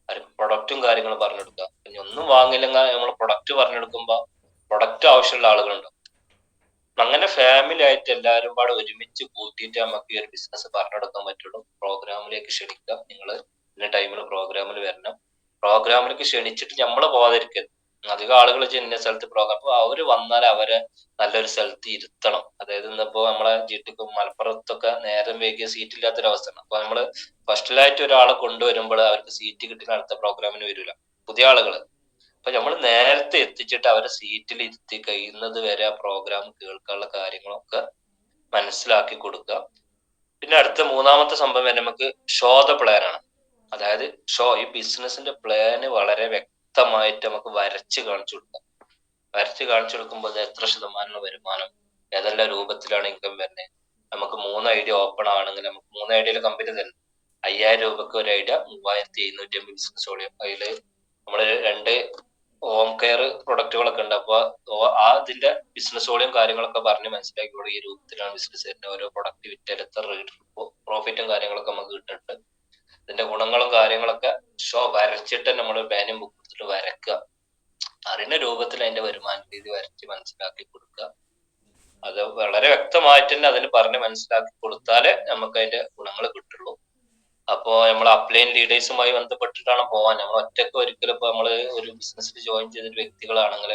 അവർക്ക് പ്രൊഡക്റ്റും കാര്യങ്ങളും പറഞ്ഞു കൊടുക്കുക. ഇനി ഒന്നും വാങ്ങില്ലെങ്കിൽ നമ്മൾ പ്രൊഡക്റ്റ് പറഞ്ഞു കൊടുക്കുമ്പോ പ്രൊഡക്റ്റ് ആവശ്യമുള്ള ആളുകളുണ്ട്. അങ്ങനെ ഫാമിലി ആയിട്ട് എല്ലാവരും പാടെ ഒരുമിച്ച് കൂട്ടിയിട്ട് നമുക്ക് ഈ ഒരു ബിസിനസ് പറഞ്ഞു കൊടുക്കാൻ പറ്റുള്ളൂ. പ്രോഗ്രാമിലേക്ക് ക്ഷണിക്കാം, നിങ്ങൾ ഇന്ന ടൈമിൽ പ്രോഗ്രാമിൽ വരണം. പ്രോഗ്രാമിലേക്ക് ക്ഷണിച്ചിട്ട് നമ്മൾ പോകാതിരിക്കരുത്. അധികം ആളുകൾ ഇന്ന സ്ഥലത്ത് പ്രോഗ്രാം, അപ്പൊ അവര് വന്നാൽ അവരെ നല്ലൊരു സ്ഥലത്ത് ഇരുത്തണം. അതായത് ഇന്നിപ്പോ നമ്മളെ ജിട്ടിക്കും മലപ്പുറത്തൊക്കെ നേരം വൈകിയ സീറ്റ് ഇല്ലാത്തൊരവസ്ഥയാണ്. അപ്പൊ നമ്മള് ഫസ്റ്റിലായിട്ട് ഒരാളെ കൊണ്ടുവരുമ്പോൾ അവർക്ക് സീറ്റ് കിട്ടുന്ന അടുത്ത പ്രോഗ്രാമിന് വരില്ല, പുതിയ ആളുകൾ. അപ്പൊ നമ്മൾ നേരത്തെ എത്തിച്ചിട്ട് അവരെ സീറ്റിൽ ഇരുത്തി കഴിയുന്നത് വരെ ആ പ്രോഗ്രാം കേൾക്കാനുള്ള കാര്യങ്ങളൊക്കെ മനസ്സിലാക്കി കൊടുക്കുക. പിന്നെ അടുത്ത മൂന്നാമത്തെ സംഭവം നമുക്ക് ഷോ ദ പ്ലാൻ ആണ്. അതായത് ഈ ബിസിനസിന്റെ പ്ലാന് വളരെ വ്യക്തമായിട്ട് നമുക്ക് വരച്ച് കാണിച്ചു കൊടുക്കാം. വരച്ച് കാണിച്ചു കൊടുക്കുമ്പോൾ അത് എത്ര ശതമാനമുള്ള വരുമാനം, ഏതെല്ലാം രൂപത്തിലാണ് ഇൻകം വരുന്നത്. നമുക്ക് 3 ഐഡിയ ഓപ്പൺ ആണെങ്കിൽ നമുക്ക് 3 ഐഡിയയിൽ കമ്പനി തരും. 5000 രൂപക്ക് ഒരു ഐഡിയ 3750 ബിസിനസ് വോളിയം. അതില് നമ്മള് 2 ഹോം കെയർ പ്രൊഡക്റ്റുകളൊക്കെ ഉണ്ട്. അപ്പൊ അതിന്റെ ബിസിനസ് വോളിയം കാര്യങ്ങളൊക്കെ പറഞ്ഞ് മനസ്സിലാക്കി ഈ രൂപത്തിലാണ് ബിസിനസ് വരുന്നത്. ഓരോ പ്രൊഡക്റ്റ് വിറ്റെടുത്ത പ്രോഫിറ്റും കാര്യങ്ങളൊക്കെ നമുക്ക് കിട്ടുന്നുണ്ട്. ഇതിന്റെ ഗുണങ്ങളും കാര്യങ്ങളൊക്കെ വരച്ചിട്ട് നമ്മൾ പേനയും ബുക്ക് എടുത്തിട്ട് വരക്കുക. അറിയുന്ന രൂപത്തിൽ അതിന്റെ വരുമാന രീതി വരച്ച് മനസ്സിലാക്കി കൊടുക്കുക. അത് വളരെ വ്യക്തമായിട്ട് തന്നെ അതിന് പറഞ്ഞ് മനസ്സിലാക്കി കൊടുത്താലേ നമുക്ക് അതിന്റെ ഗുണങ്ങൾ കിട്ടുള്ളൂ. അപ്പോ നമ്മൾ അപ്ലൈൻ ലീഡേഴ്സുമായി ബന്ധപ്പെട്ടിട്ടാണ് പോവാൻ. നമ്മൾ ഒറ്റക്ക് ഒരിക്കലും ഇപ്പൊ നമ്മള് ഒരു ബിസിനസ്സിൽ ജോയിൻ ചെയ്തിട്ട് വ്യക്തികളാണെങ്കിൽ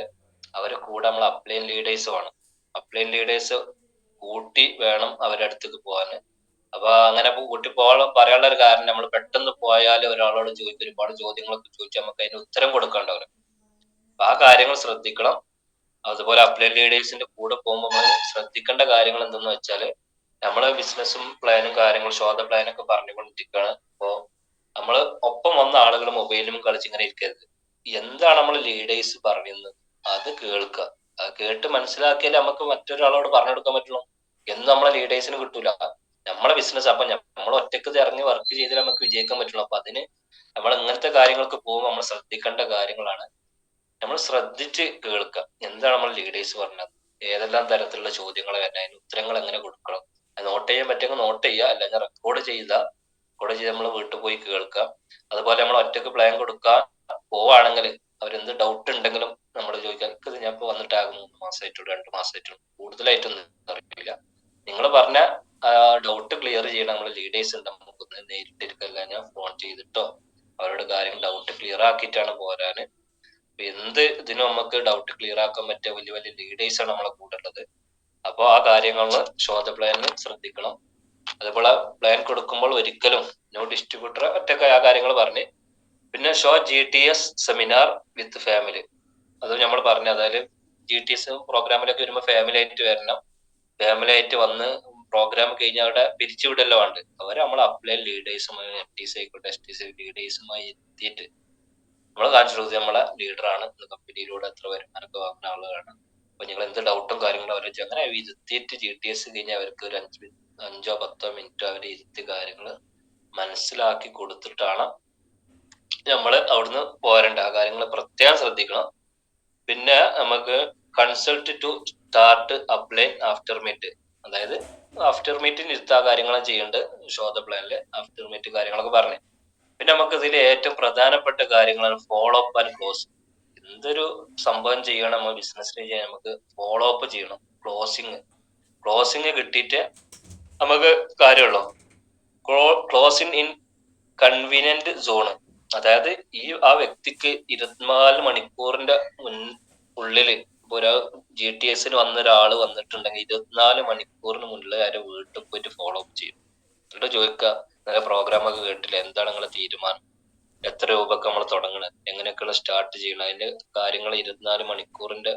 അവരെ കൂടെ നമ്മൾ അപ്ലൈൻ ലീഡേഴ്സ് വേണം. അപ്ലൈൻ ലീഡേഴ്സ് കൂട്ടി വേണം അവരുടെ അടുത്തേക്ക് പോകാൻ. അപ്പൊ അങ്ങനെ കൂട്ടി പോകാൻ പറയാനുള്ള ഒരു കാരണം, നമ്മൾ പെട്ടെന്ന് പോയാൽ ഒരാളോട് ചോദിക്കും, ഒരുപാട് ചോദ്യങ്ങളൊക്കെ ചോദിച്ചാൽ നമുക്ക് അതിന് ഉത്തരം കൊടുക്കാണ്ടാവില്ല. അപ്പൊ ആ കാര്യങ്ങൾ ശ്രദ്ധിക്കണം. അതുപോലെ അപ്ലൈൻ ലീഡേഴ്സിന്റെ കൂടെ പോകുമ്പോൾ നമ്മൾ ശ്രദ്ധിക്കേണ്ട കാര്യങ്ങൾ എന്തെന്ന് വെച്ചാല്, നമ്മള് ബിസിനസ്സും പ്ലാനും കാര്യങ്ങളും ശോധ പ്ലാനൊക്കെ പറഞ്ഞുകൊണ്ടിരിക്കുകയാണ്. അപ്പോ നമ്മള് ഒപ്പം വന്ന ആളുകൾ മൊബൈലും കളിച്ച് ഇങ്ങനെ ഇരിക്കരുത്. എന്താണ് നമ്മൾ ലീഡേഴ്സ് പറയുന്നത് അത് കേൾക്കുക. അത് കേട്ട് മനസ്സിലാക്കിയാലേ നമുക്ക് മറ്റൊരാളോട് പറഞ്ഞു കൊടുക്കാൻ പറ്റുള്ളൂ. എന്ന് നമ്മളെ ലീഡേഴ്സിന് കിട്ടൂല. നമ്മളെ ബിസിനസ് അപ്പൊ നമ്മൾ ഒറ്റക്ക് ഇറങ്ങി വർക്ക് ചെയ്താൽ നമുക്ക് വിജയിക്കാൻ പറ്റുള്ളൂ. അപ്പൊ അതിന് നമ്മൾ ഇങ്ങനത്തെ കാര്യങ്ങൾക്ക് പോകുമ്പോൾ നമ്മൾ ശ്രദ്ധിക്കേണ്ട കാര്യങ്ങളാണ്. നമ്മൾ ശ്രദ്ധിച്ച് കേൾക്കുക. എന്താണ് നമ്മൾ ലീഡേഴ്സ് പറഞ്ഞത്, ഏതെല്ലാം തരത്തിലുള്ള ചോദ്യങ്ങൾ വരുന്നത്, അതിന് ഉത്തരങ്ങൾ എങ്ങനെ കൊടുക്കണം, അത് നോട്ട് ചെയ്യാൻ പറ്റുമെങ്കിൽ നോട്ട് ചെയ്യുക, അല്ലെങ്കിൽ റെക്കോർഡ് ചെയ്ത് നമ്മൾ വീട്ടിൽ പോയി കേൾക്കുക. അതുപോലെ നമ്മൾ ഒറ്റക്ക് പ്ലാൻ കൊടുക്കാൻ പോവാണെങ്കിൽ അവരെന്ത് ഡൗട്ട് ഉണ്ടെങ്കിലും നമ്മൾ ചോദിക്കാം. ഇത് ഞാൻ ഇപ്പോൾ വന്നിട്ടാകും 3 മാസമായിട്ടുള്ളൂ, 2 മാസമായിട്ടുള്ളൂ, കൂടുതലായിട്ടൊന്നും അറിയില്ല. നിങ്ങൾ പറഞ്ഞ ഡൗട്ട് ക്ലിയർ ചെയ്യണം. നമ്മൾ ലീഡേഴ്സ് ഉണ്ട്, നമുക്കൊന്ന് നേരിട്ടിരിക്കല്ല, ഞാൻ ഫോൺ ചെയ്തിട്ടോ അവരോട് കാര്യം ഡൗട്ട് ക്ലിയർ ആക്കിയിട്ടാണ് പോരാന്. എന്ത് ഇതിനും നമുക്ക് ഡൗട്ട് ക്ലിയർ ആക്കാൻ പറ്റിയ വലിയ വലിയ ലീഡേഴ്സ് ആണ് നമ്മളെ കൂടെ ഉള്ളത്. അപ്പൊ ആ കാര്യങ്ങളിൽ ശോധ പ്ലാനിൽ ശ്രദ്ധിക്കണം. അതുപോലെ പ്ലാൻ കൊടുക്കുമ്പോൾ ഒരിക്കലും നോ ഡിസ്ട്രിബ്യൂട്ടർ ഒറ്റക്ക് ആ കാര്യങ്ങൾ പറഞ്ഞ്. പിന്നെ show GTS seminar with family, അത് നമ്മൾ പറഞ്ഞു. അതായത് GTS പ്രോഗ്രാമിലൊക്കെ വരുമ്പോൾ ഫാമിലി ആയിട്ട് വരണം. ഫാമിലി ആയിട്ട് വന്ന് പ്രോഗ്രാം കഴിഞ്ഞാൽ അവിടെ പിരിച്ചുവിടല്ലോ ഉണ്ട്. അവരെ നമ്മൾ അപ്ലൈൻ ലീഡേഴ്സുമായി FTC ആയിക്കോട്ടെ STC ലീഡേഴ്സുമായി എത്തിയിട്ട് നമ്മൾ കാണിച്ചു കൊടുത്തത് നമ്മളെ ലീഡറാണ്, കമ്പനിയിലൂടെ എത്ര വരുമാനമൊക്കെ വാങ്ങുന്ന ആളുകളാണ്, അപ്പൊ നിങ്ങൾ എന്ത് ഡൗട്ടും കാര്യങ്ങളും അവരെ അങ്ങനെ ഇരുത്തിയിട്ട് GTS കഴിഞ്ഞാൽ അവർക്ക് ഒരു 5 or 10 മിനിറ്റ് അവരെ ഇരുത്തി കാര്യങ്ങൾ മനസ്സിലാക്കി കൊടുത്തിട്ടാണ് നമ്മൾ അവിടുന്ന് പോരേണ്ട. ആ കാര്യങ്ങൾ പ്രത്യേകം ശ്രദ്ധിക്കണം. പിന്നെ നമുക്ക് കൺസൾട്ട് ടു സ്റ്റാർട്ട് അപ്ലൈൻ ആഫ്റ്റർ മീറ്റ്, അതായത് ആഫ്റ്റർ മീറ്റിന് ഇരുത്ത കാര്യങ്ങളും ചെയ്യേണ്ടത് ശോധ പ്ലാനില് ആഫ്റ്റർ മീറ്റ് കാര്യങ്ങളൊക്കെ പറഞ്ഞു. പിന്നെ നമുക്ക് ഇതിൽ ഏറ്റവും പ്രധാനപ്പെട്ട കാര്യങ്ങളാണ് ഫോളോ അപ്പ് ആൻഡ് ക്ലോസ്. എന്തൊരു സംഭവം ചെയ്യണം നമ്മൾ ബിസിനസ്സിൽ ചെയ്യാൻ, നമുക്ക് ഫോളോ അപ്പ് ചെയ്യണം. ക്ലോസിങ് കിട്ടിയിട്ട് നമുക്ക് കാര്യമുള്ളൂ. ക്ലോസിങ് ഇൻ കൺവീനിയന്റ് സോണ്, അതായത് ആ വ്യക്തിക്ക് 24 മണിക്കൂറിന്റെ ഉള്ളിൽ ഒരു GTSന് വന്ന ഒരാൾ വന്നിട്ടുണ്ടെങ്കിൽ 24 മണിക്കൂറിന് മുന്നിൽ ആരെ വീട്ടിൽ പോയിട്ട് ഫോളോ അപ്പ് ചെയ്യും. എന്നിട്ട് ചോദിക്കുക, നല്ല പ്രോഗ്രാമൊക്കെ കേട്ടില്ല, എന്താണ് നിങ്ങളെ തീരുമാനം, എത്ര രൂപക്ക് നമ്മൾ തുടങ്ങണം, എങ്ങനെയൊക്കെയുള്ള സ്റ്റാർട്ട് ചെയ്യണം, അതിന്റെ കാര്യങ്ങൾ 24 മണിക്കൂറിന്റെ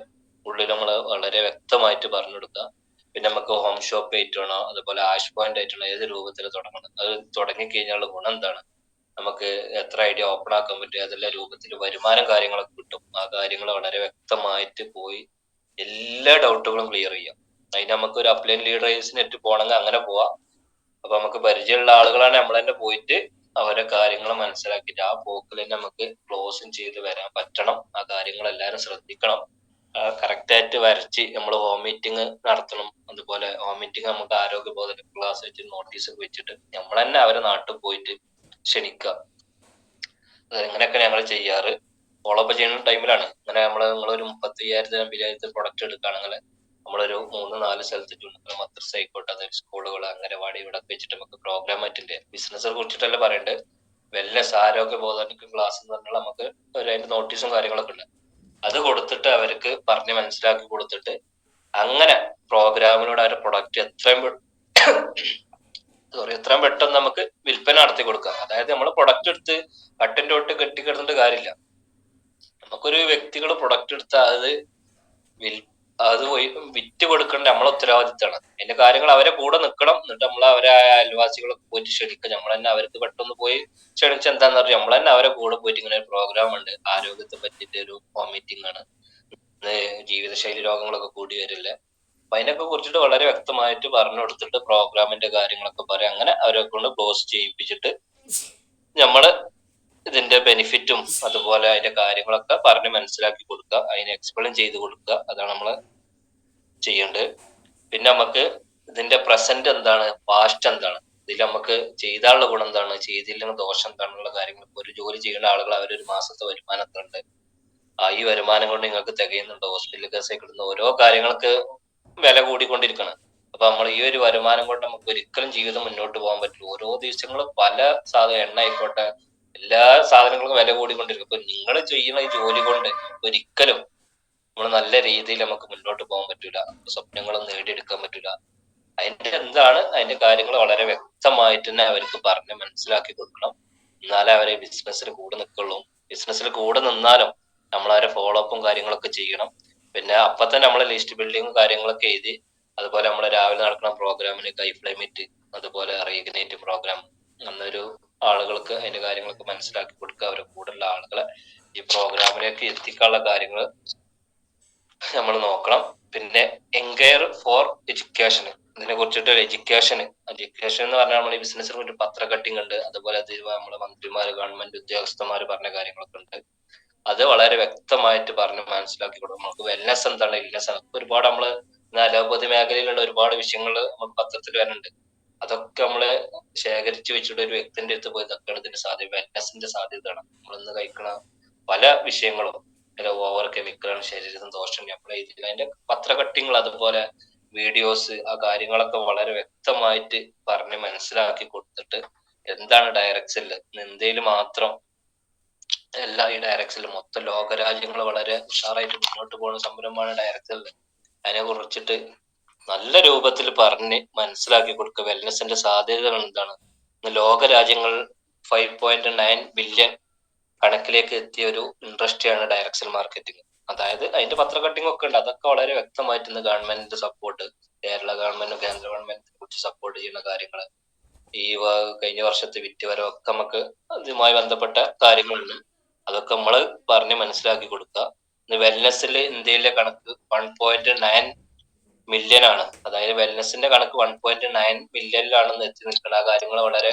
ഉള്ളിൽ നമ്മൾ വളരെ വ്യക്തമായിട്ട് പറഞ്ഞു കൊടുക്കുക. പിന്നെ നമുക്ക് ഹോം ഷോപ്പ് ആയിട്ടാണോ അതുപോലെ ആഷ് പോയിന്റ് ആയിട്ടാണോ ഏത് രൂപത്തിൽ തുടങ്ങണം, അത് തുടങ്ങിക്കഴിഞ്ഞാലുള്ള ഗുണം എന്താണ്, നമുക്ക് എത്ര ഐഡിയ ഓപ്പൺ ആക്കാൻ പറ്റും, അതെല്ലാം രൂപത്തിൽ വരുമാനം കാര്യങ്ങളൊക്കെ കിട്ടും. ആ കാര്യങ്ങൾ വളരെ വ്യക്തമായിട്ട് പോയി എല്ലാ ഡൗട്ടുകളും ക്ലിയർ ചെയ്യാം. അതിന് നമുക്ക് ഒരു അപ്ലൈൻ ലീഡേഴ്സിന് ഇട്ട് പോകണമെങ്കിൽ അങ്ങനെ പോവാം. അപ്പൊ നമുക്ക് പരിചയമുള്ള ആളുകളാണ് നമ്മൾ തന്നെ പോയിട്ട് അവരെ കാര്യങ്ങൾ മനസ്സിലാക്കിയിട്ട് ആ പോക്കിൽ തന്നെ നമുക്ക് ക്ലോസും ചെയ്ത് വരാൻ പറ്റണം. ആ കാര്യങ്ങൾ എല്ലാവരും ശ്രദ്ധിക്കണം. കറക്റ്റ് ആയിട്ട് വരച്ച് നമ്മൾ ഹോം മീറ്റിംഗ് നടത്തണം. അതുപോലെ ഹോം മീറ്റിംഗ് നമുക്ക് ആരോഗ്യ ബോധന ക്ലാസ് വെച്ച് നോട്ടീസ് ഒക്കെ വെച്ചിട്ട് നമ്മൾ തന്നെ അവരെ നാട്ടിൽ പോയിട്ട് ക്ഷണിക്കുക. അങ്ങനെയൊക്കെ ഞങ്ങൾ ചെയ്യാറ്. ഫോളോ അപ്പ് ചെയ്യുന്ന ടൈമിലാണ് ഇങ്ങനെ നിങ്ങളൊരു 35,000 50,000 പ്രൊഡക്റ്റ് എടുക്കുകയാണെങ്കിൽ നമ്മളൊരു 3-4 സ്ഥലത്ത് മദ്രസ ആയിക്കോട്ടെ, അതായത് സ്കൂളുകൾ, അംഗനവാടി, ഇവിടെ വെച്ചിട്ട് നമുക്ക് പ്രോഗ്രാം ആയിട്ടുണ്ട്. ബിസിനസ്സിനെ കുറിച്ചിട്ടല്ല പറയേണ്ടത്, വെൽനെസ് ആരോഗ്യ ബോധന ക്ലാസ് എന്ന് പറഞ്ഞാൽ നമുക്ക് അതിന്റെ നോട്ടീസും കാര്യങ്ങളൊക്കെ ഉണ്ട്. അത് കൊടുത്തിട്ട് അവർക്ക് പറഞ്ഞ് മനസ്സിലാക്കി കൊടുത്തിട്ട് അങ്ങനെ പ്രോഗ്രാമിലൂടെ അവരുടെ പ്രൊഡക്റ്റ് എത്രയും പെട്ടെന്ന് നമുക്ക് വിൽപ്പന നടത്തി കൊടുക്കാം. അതായത് നമ്മൾ പ്രൊഡക്റ്റ് എടുത്ത് കട്ടിന്റെ തൊട്ട് കെട്ടിക്കിടന്നിട്ട് കാര്യമില്ല. നമുക്കൊരു വ്യക്തികൾ പ്രൊഡക്റ്റ് എടുത്താൽ അത് വിറ്റ് കൊടുക്കേണ്ട നമ്മളെ ഉത്തരവാദിത്തമാണ്. അതിന്റെ കാര്യങ്ങൾ അവരെ കൂടെ നിൽക്കണം. എന്നിട്ട് നമ്മൾ അവരെ അയൽവാസികളൊക്കെ പോയിട്ട് ക്ഷണിക്കുക. നമ്മൾ തന്നെ അവർക്ക് പെട്ടെന്ന് പോയി ക്ഷണിച്ച് എന്താന്ന് പറഞ്ഞാൽ നമ്മൾ തന്നെ അവരെ കൂടെ പോയിട്ട് ഇങ്ങനെ ഒരു പ്രോഗ്രാം ഉണ്ട്, ആരോഗ്യത്തെ പറ്റിയിട്ട് ഒരു മീറ്റിംഗ് ആണ്, ജീവിതശൈലി രോഗങ്ങളൊക്കെ കൂടി വരില്ലേ, അപ്പൊ അതിനൊക്കെ കുറിച്ചിട്ട് വളരെ വ്യക്തമായിട്ട് പറഞ്ഞു കൊടുത്തിട്ട് പ്രോഗ്രാമിന്റെ കാര്യങ്ങളൊക്കെ പറയാം. അങ്ങനെ അവരെ കൊണ്ട് ക്ലോസ് ചെയ്യിപ്പിച്ചിട്ട് നമ്മള് ഇതിന്റെ ബെനിഫിറ്റും അതുപോലെ അതിന്റെ കാര്യങ്ങളൊക്കെ പറഞ്ഞ് മനസ്സിലാക്കി കൊടുക്കുക, അതിനെ എക്സ്പ്ലെയിൻ ചെയ്ത് കൊടുക്കുക. അതാണ് നമ്മൾ ചെയ്യേണ്ടത്. പിന്നെ നമുക്ക് ഇതിന്റെ പ്രസന്റ് എന്താണ്, പാസ്റ്റ് എന്താണ്, ഇതിൽ നമുക്ക് ചെയ്താലുള്ള ഗുണം എന്താണ്, ചെയ്തില്ലെങ്കിൽ ദോഷം എന്താണെന്നുള്ള കാര്യങ്ങൾ. ഒരു ജോലി ചെയ്യുന്ന ആളുകൾ അവരൊരു മാസത്തെ വരുമാനം എത്ര ഉണ്ട്, ഈ വരുമാനം കൊണ്ട് നിങ്ങൾക്ക് തികയുന്നുണ്ടോ, ഹോസ്പിറ്റൽ കേസ് കിട്ടുന്ന ഓരോ കാര്യങ്ങൾക്ക് വില കൂടിക്കൊണ്ടിരിക്കണം. അപ്പൊ നമ്മൾ ഈ ഒരു വരുമാനം കൊണ്ട് നമുക്ക് ഒരിക്കലും ജീവിതം മുന്നോട്ട് പോകാൻ പറ്റില്ല. ഓരോ ദിവസങ്ങളും പല എണ്ണ ആയിക്കോട്ടെ, എല്ലാ സാധനങ്ങൾക്കും വില കൂടിക്കൊണ്ടിരിക്കും. അപ്പൊ നിങ്ങൾ ചെയ്യുന്ന ഈ ജോലി കൊണ്ട് ഒരിക്കലും നമ്മൾ നല്ല രീതിയിൽ നമുക്ക് മുന്നോട്ട് പോകാൻ പറ്റൂല, സ്വപ്നങ്ങളും നേടിയെടുക്കാൻ പറ്റൂല. അതിന്റെ കാര്യങ്ങൾ വളരെ വ്യക്തമായിട്ട് തന്നെ അവർക്ക് പറഞ്ഞ് മനസ്സിലാക്കി കൊടുക്കണം. എന്നാലേ അവരെ ബിസിനസ്സിൽ കൂടെ നിൽക്കുള്ളൂ. ബിസിനസ്സിൽ കൂടെ നിന്നാലും നമ്മളവരെ ഫോളോ അപ്പും കാര്യങ്ങളൊക്കെ ചെയ്യണം. പിന്നെ അപ്പൊ തന്നെ നമ്മളെ ലിസ്റ്റ് ബിൽഡിങ്ങും കാര്യങ്ങളൊക്കെ എഴുതി, അതുപോലെ നമ്മളെ രാവിലെ നടക്കുന്ന പ്രോഗ്രാമിന് കൈഫ്ലൈ മീറ്റ്, അതുപോലെ റീഗ്നേറ്റ് പ്രോഗ്രാം, അന്നൊരു ആളുകൾക്ക് അതിന്റെ കാര്യങ്ങളൊക്കെ മനസ്സിലാക്കി കൊടുക്കുക. അവരെ കൂടെയുള്ള ആളുകളെ ഈ പ്രോഗ്രാമിലേക്ക് എത്തിക്കാനുള്ള കാര്യങ്ങൾ നമ്മൾ നോക്കണം. പിന്നെ എൻകെയർ ഫോർ എഡ്യൂക്കേഷൻ, ഇതിനെ കുറിച്ചിട്ട് എഡ്യൂക്കേഷൻ എന്ന് പറഞ്ഞാൽ നമ്മൾ ഈ ബിസിനസ്സിനെ കുറിച്ച് പത്ര കട്ടിങ് ഉണ്ട്, അതുപോലെ നമ്മളെ മന്ത്രിമാര്, ഗവൺമെന്റ് ഉദ്യോഗസ്ഥന്മാർ പറഞ്ഞ കാര്യങ്ങളൊക്കെ ഉണ്ട്. അത് വളരെ വ്യക്തമായിട്ട് പറഞ്ഞ് മനസ്സിലാക്കി കൊടുക്കും. നമുക്ക് വെൽനെസ് എന്താണ്, ഇൽനെസ് ആണ്. ഒരുപാട് നമ്മള് അലോപ്പതി മേഖലയിലുള്ള ഒരുപാട് വിഷയങ്ങൾ നമുക്ക് പത്രത്തിൽ വരുന്നുണ്ട്. അതൊക്കെ നമ്മള് ശേഖരിച്ചു വെച്ചിട്ട് ഒരു വ്യക്തിന്റെ അടുത്ത് പോയി ഇതൊക്കെയാണ് ഇതിന്റെ സാധ്യത, വെൽനെസിന്റെ സാധ്യതയാണ്. നമ്മളിന്ന് കഴിക്കണ പല വിഷയങ്ങളും ഓവർ കെമിക്കലാണ്, ശരീരത്തിന് ദോഷം. നമ്മൾ അതിന്റെ പത്ര കട്ടിങ്ങൾ, അതുപോലെ വീഡിയോസ്, ആ കാര്യങ്ങളൊക്കെ വളരെ വ്യക്തമായിട്ട് പറഞ്ഞ് മനസ്സിലാക്കി കൊടുത്തിട്ട് എന്താണ് ഡയറക്ട് സെല്ല്, ഇന്ത്യയിൽ മാത്രം എല്ലാ ഈ ഡയറക്ട് സെല്ല് മൊത്തം ലോകരാജ്യങ്ങൾ വളരെ ഉഷാറായിട്ട് മുന്നോട്ട് പോകുന്ന സംരംഭമാണ് ഡയറക്ട് സെല്ല്. അതിനെ കുറിച്ചിട്ട് നല്ല രൂപത്തിൽ പറഞ്ഞ് മനസ്സിലാക്കി കൊടുക്കുക. വെൽനെസിന്റെ സാധ്യതകൾ എന്താണ്, ലോകരാജ്യങ്ങൾ 5.9 ബില്യൺ കണക്കിലേക്ക് എത്തിയ ഒരു ഇൻഡസ്ട്രിയാണ് ഡയറക്ട് സെൽ മാർക്കറ്റിംഗ്. അതായത് അതിന്റെ പത്ര കട്ടിംഗ് ഒക്കെ ഉണ്ട്. അതൊക്കെ വളരെ വ്യക്തമായിട്ട് ഇന്ന് ഗവൺമെന്റിന്റെ സപ്പോർട്ട്, കേരള ഗവൺമെന്റും കേന്ദ്ര ഗവൺമെന്റിനെ കുറിച്ച് സപ്പോർട്ട് ചെയ്യുന്ന കാര്യങ്ങൾ, ഈ കഴിഞ്ഞ വർഷത്തെ വിറ്റുവരവൊക്കെ നമുക്ക് അതുമായി ബന്ധപ്പെട്ട കാര്യങ്ങളുണ്ട്. അതൊക്കെ നമ്മൾ പറഞ്ഞ് മനസ്സിലാക്കി കൊടുക്കുക. വെൽനെസ്സിൽ ഇന്ത്യയിലെ കണക്ക് 1.9 മില്യൺ ആണ്. അതായത് വെൽനെസിന്റെ കണക്ക് 1.9 മില്യണിലാണെന്ന് എത്തി നിൽക്കുന്ന ആ കാര്യങ്ങൾ വളരെ